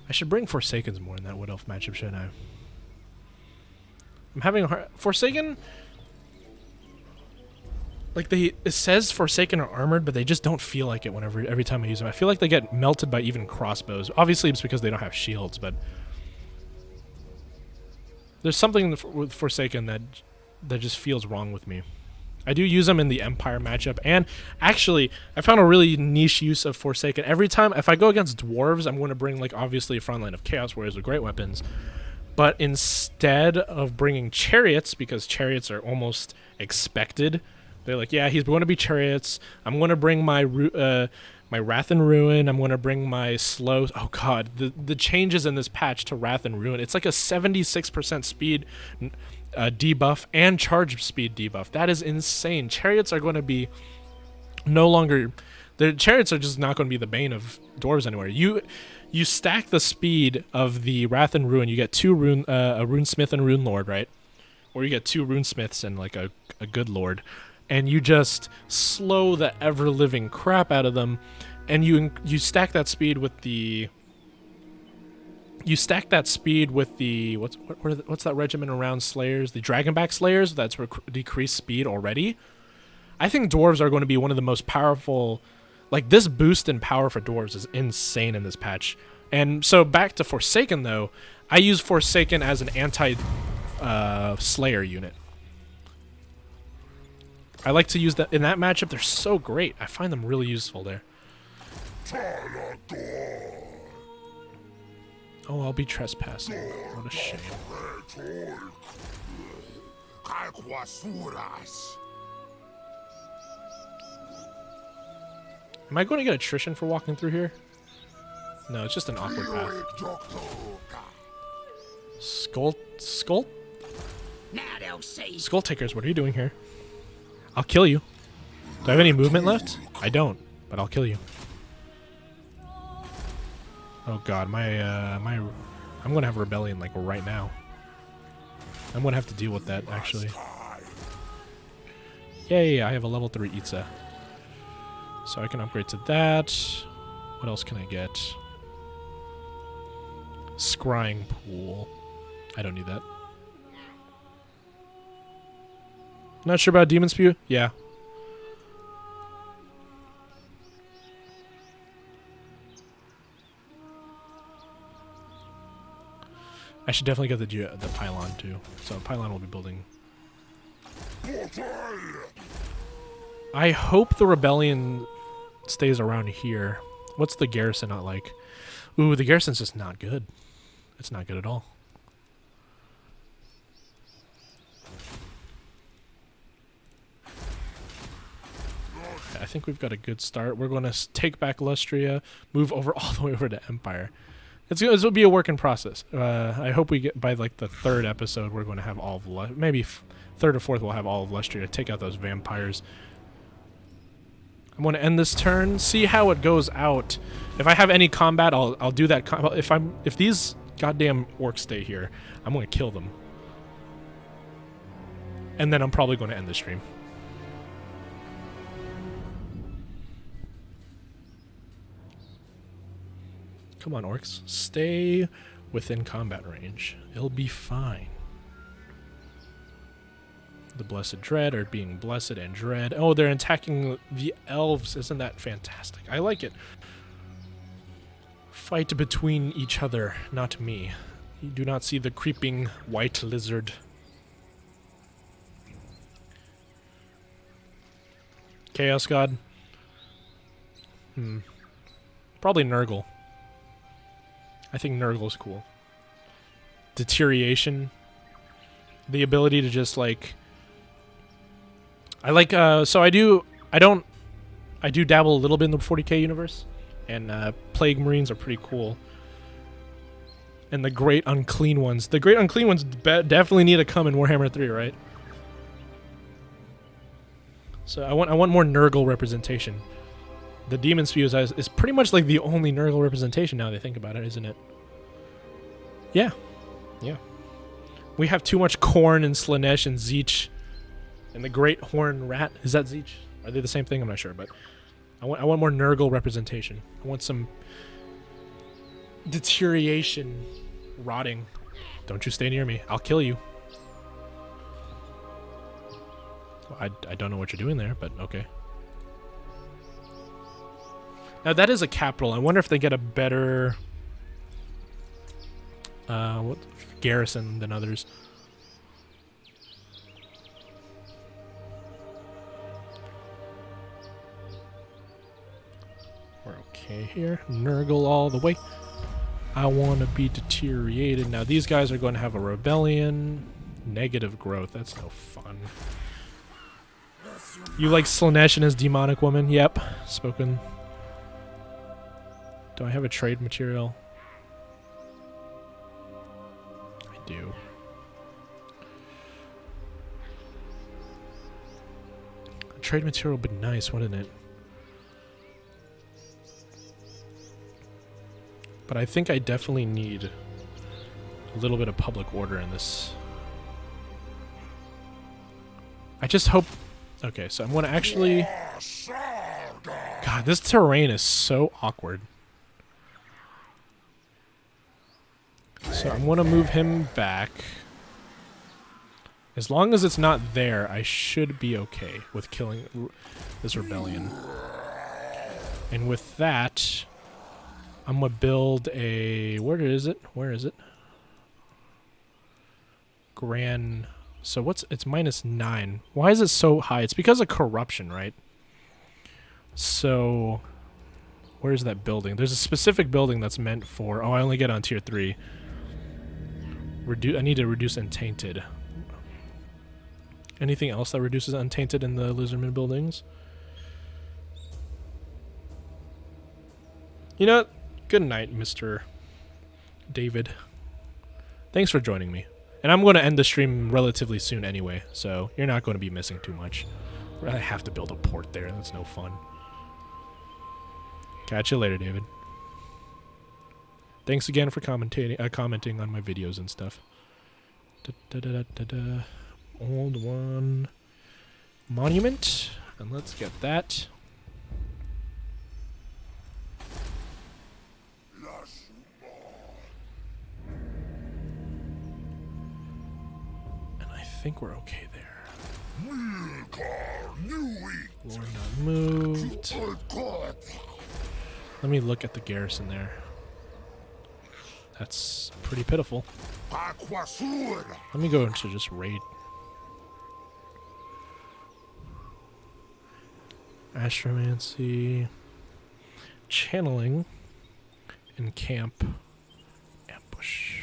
I should bring Forsakens more in that Wood Elf matchup, shouldn't I? I'm having a hard... Forsaken... Like, it says Forsaken are armored, but they just don't feel like it every time I use them. I feel like they get melted by even crossbows. Obviously, it's because they don't have shields, but... There's something with Forsaken that just feels wrong with me. I do use them in the Empire matchup, and actually, I found a really niche use of Forsaken. Every time, if I go against dwarves, I'm going to bring, like, obviously a front line of Chaos Warriors with great weapons, but instead of bringing chariots, because chariots are almost expected, they're like, yeah, he's going to be chariots. I'm going to bring my my Wrath and Ruin. I'm going to bring my slow. Oh god, the changes in this patch to Wrath and Ruin. It's like a 76% speed debuff and charge speed debuff. That is insane. Chariots are going to be no longer. The chariots are just not going to be the bane of dwarves anywhere. You stack the speed of the Wrath and Ruin. You get a runesmith and rune lord, right? Or you get 2 runesmiths and like a good lord, and you just slow the ever living crap out of them. and you stack that speed with the what's that regiment around Slayers? The Dragonback Slayers. That's decreased speed already. I think dwarves are going to be one of the most powerful. Like, this boost in power for dwarves is insane in this patch. And so back to Forsaken though, I use Forsaken as an anti Slayer unit. I like to use that in that matchup. They're so great. I find them really useful there. Oh, I'll be trespassing. What a shame. Am I going to get attrition for walking through here? No, it's just an awkward path. Skull Takers, what are you doing here? I'll kill you. Do I have any movement left? I don't, but I'll kill you. Oh god, I'm gonna have rebellion like right now. I'm gonna have to deal with that actually. Yay, I have a level 3 Itza. So I can upgrade to that. What else can I get? Scrying pool. I don't need that. Not sure about Demon Spew? Yeah. I should definitely get the pylon too. So pylon will be building. I hope the rebellion stays around here. What's the garrison not like? Ooh, the garrison's just not good. It's not good at all. Okay, I think we've got a good start. We're going to take back Lustria, move over all the way over to Empire. This will be a working process. I hope we get by like the 3rd episode, we're going to have all of maybe 3rd or 4th we'll have all of Lustria. Take out those vampires. I'm going to end this turn, see how it goes out. If I have any combat, I'll do that. If these goddamn orcs stay here, I'm going to kill them. And then I'm probably going to end the stream. Come on, orcs. Stay within combat range. It'll be fine. The Blessed Dread are being blessed and dread. Oh, they're attacking the elves. Isn't that fantastic? I like it. Fight between each other, not me. You do not see the creeping white lizard. Chaos God? Probably Nurgle. I think Nurgle's cool. Deterioration. The ability to just like... I like, so I do dabble a little bit in the 40k universe, and Plague Marines are pretty cool. And the Great Unclean Ones. The Great Unclean Ones definitely need to come in Warhammer 3, right? So I want more Nurgle representation. The Demon Spew is pretty much like the only Nurgle representation now that I think about it, isn't it? Yeah. Yeah. We have too much Khorne and Slaanesh and Zeech. And the Great Horn Rat. Is that Zeech? Are they the same thing? I'm not sure, but I want more Nurgle representation. I want some deterioration, rotting. Don't you stay near me. I'll kill you. I don't know what you're doing there, but okay. Now that is a capital. I wonder if they get a better garrison than others. We're okay here. Nurgle all the way. I want to be deteriorated. Now these guys are going to have a rebellion. Negative growth. That's no fun. You like Slaanesh and his demonic woman? Yep. Spoken. Do I have a trade material? I do. A trade material would be nice, wouldn't it? But I think I definitely need a little bit of public order in this. I just hope... Okay, so I'm going to actually... God, This terrain is so awkward. So I'm going to move him back. As long as it's not there, I should be okay with killing this rebellion. And with that, I'm going to build a... Where is it? Where is it? Grand... So what's... It's -9. Why is it so high? It's because of corruption, right? So... Where's that building? There's a specific building that's meant for... Oh, I only get on tier 3. I need to reduce Untainted. Anything else that reduces Untainted in the Lizardman buildings? You know what? Good night, Mr. David. Thanks for joining me. And I'm going to end the stream relatively soon anyway, so you're not going to be missing too much. I have to build a port there. That's no fun. Catch you later, David. Thanks again for commenting on my videos and stuff. Old one. Monument. And let's get that. And I think we're okay there. Lord not moved. Let me look at the garrison there. That's pretty pitiful. Let me go into just raid. Astromancy. Channeling. And camp. Ambush.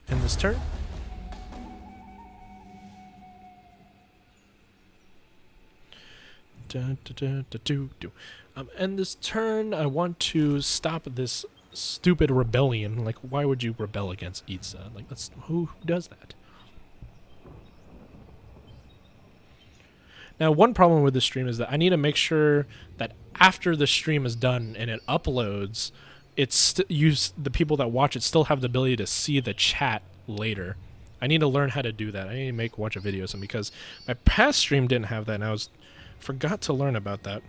End this turn. End this turn. I want to stop this stupid rebellion. Like, why would you rebel against Itza? Like, that's who does that? Now, one problem with this stream is that I need to make sure that after the stream is done and it uploads, it's the people that watch it still have the ability to see the chat later. I need to learn how to do that. I need to make a bunch of videos, and because my past stream didn't have that, and I forgot to learn about that.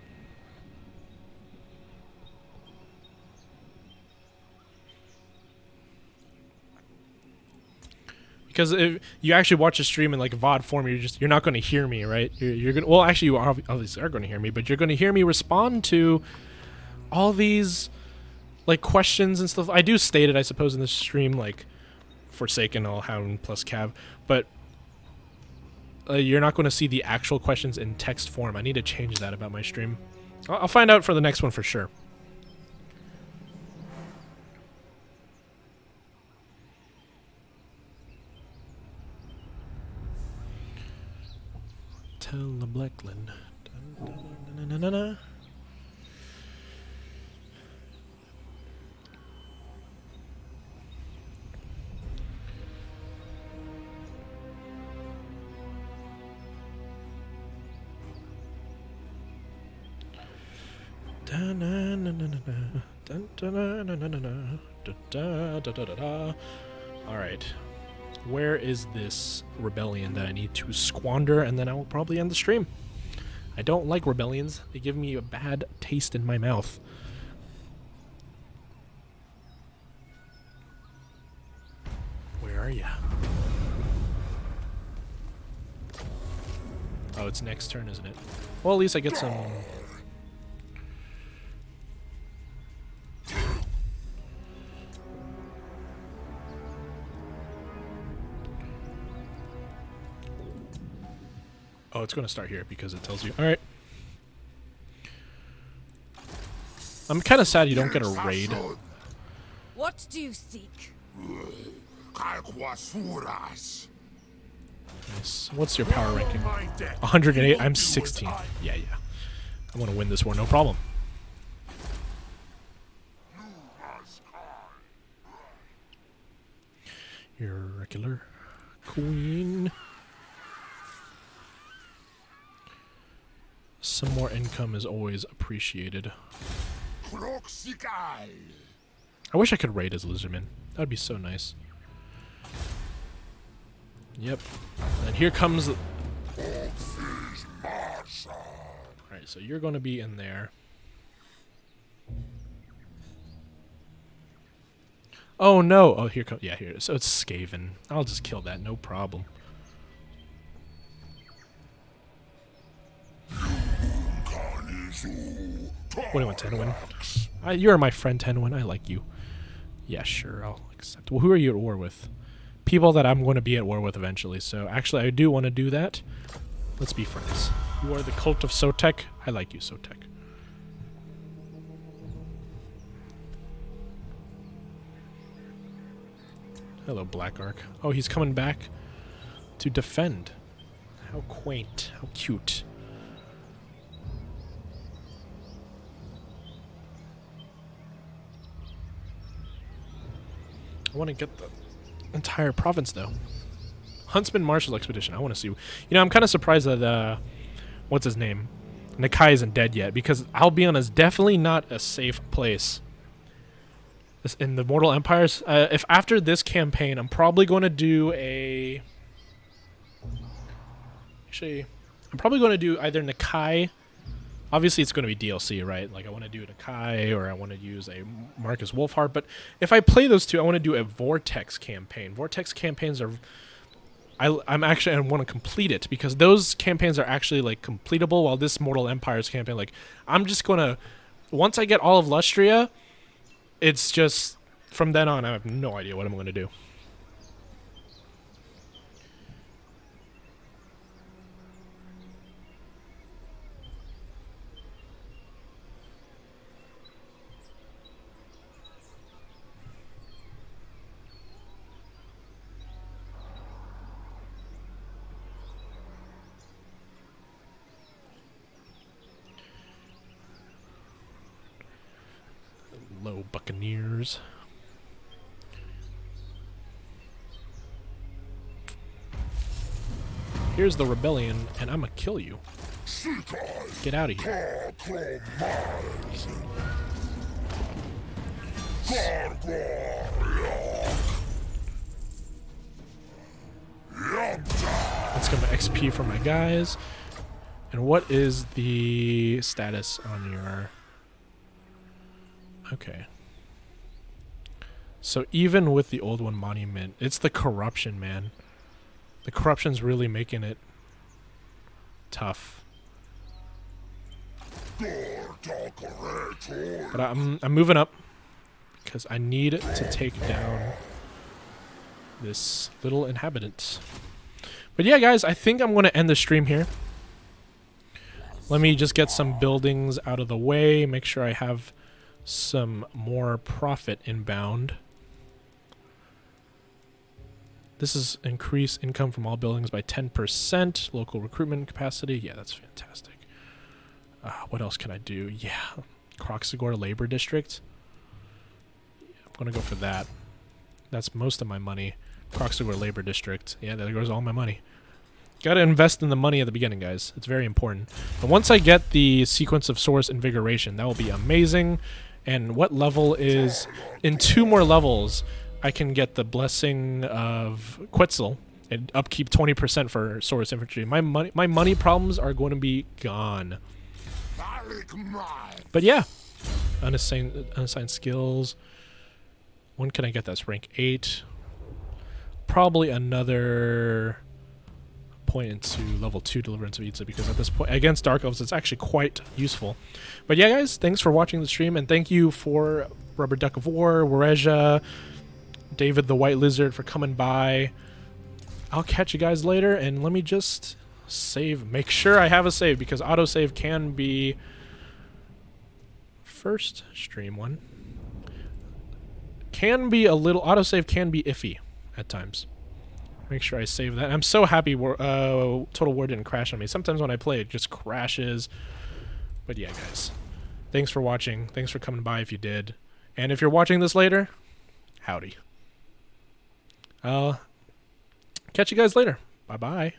Because if you actually watch a stream in like VOD form, you're not going to hear me, right? You're gonna, well, actually, you obviously are going to hear me, but you're going to hear me respond to all these like questions and stuff. I do state it, I suppose, in this stream, like Forsaken, Allhound plus Cav, but you're not going to see the actual questions in text form. I need to change that about my stream. I'll find out for the next one for sure. Tell the Blackland. Alright. Where is this rebellion that I need to squander, and then I will probably end the stream. I don't like rebellions. They give me a bad taste in my mouth. Where are ya? Oh, it's next turn, isn't it? Well, at least I get some... Oh, it's going to start here because it tells you. All right. I'm kind of sad you don't get a raid. What do you seek? Nice. What's your power ranking? 108. I'm 16. Yeah. I'm going to win this war, no problem. Your regular queen. Some more income is always appreciated. I wish I could raid as Lizardman. That would be so nice. Yep. And here comes... Alright, so you're going to be in there. Oh no! Oh, here comes... Yeah, here it is. So it's Skaven. I'll just kill that, no problem. 21 Tenwin. You're my friend, Tenwin. I like you. Yeah, sure, I'll accept. Well, who are you at war with? People that I'm going to be at war with eventually, so actually I do want to do that. Let's be friends. You are the cult of Sotek. I like you, Sotek. Hello, Black Ark. Oh, he's coming back to defend. How quaint. How cute. I want to get the entire province, though. Huntsman Marshal Expedition. I want to see... You know, I'm kind of surprised that, what's his name? Nakai isn't dead yet, because Albion is definitely not a safe place. In the Mortal Empires. If after this campaign, I'm probably going to do a... Actually, I'm probably going to do either Nakai... Obviously, it's going to be DLC, right? Like, I want to do Nakai, or I want to use a Marcus Wolfhard. But if I play those two, I want to do a Vortex campaign. Vortex campaigns are... I want to complete it, because those campaigns are actually, like, completable, while this Mortal Empires campaign, like, I'm just going to... Once I get all of Lustria, it's just... From then on, I have no idea what I'm going to do. Low Buccaneers. Here's the rebellion, and I'm gonna kill you. Get out of here. Let's get my XP for my guys. And what is the status on your... Okay. So even with the old one monument, it's the corruption, man. The corruption's really making it tough. But I'm moving up because I need to take down this little inhabitant. But yeah, guys, I think I'm going to end the stream here. Let me just get some buildings out of the way, make sure I have some more profit inbound. This is increase income from all buildings by 10%. Local recruitment capacity. Yeah, that's fantastic. What else can I do? Yeah, Kroxigor Labor District. Yeah, I'm going to go for that. That's most of my money. Kroxigor Labor District. Yeah, there goes all my money. Got to invest in the money at the beginning, guys. It's very important. And once I get the Sequence of Source Invigoration, that will be amazing. And what level is... In 2 more levels, I can get the Blessing of Quetzal and upkeep 20% for Source Infantry. My money problems are going to be gone. But yeah. Unassigned skills. When can I get that? Rank 8. Probably another... point into level 2 Deliverance of Itza, because at this point against Dark Elves it's actually quite useful. But yeah, guys, thanks for watching the stream, and thank you for Rubber Duck of War, Wareja, David the White Lizard for coming by. I'll catch you guys later, and let me just save, make sure I have a save, because autosave can be first stream one can be a little, autosave can be iffy at times. Make sure I save that. I'm so happy Total War didn't crash on me. Sometimes when I play, it just crashes. But yeah, guys. Thanks for watching. Thanks for coming by if you did. And if you're watching this later, howdy. Catch you guys later. Bye-bye.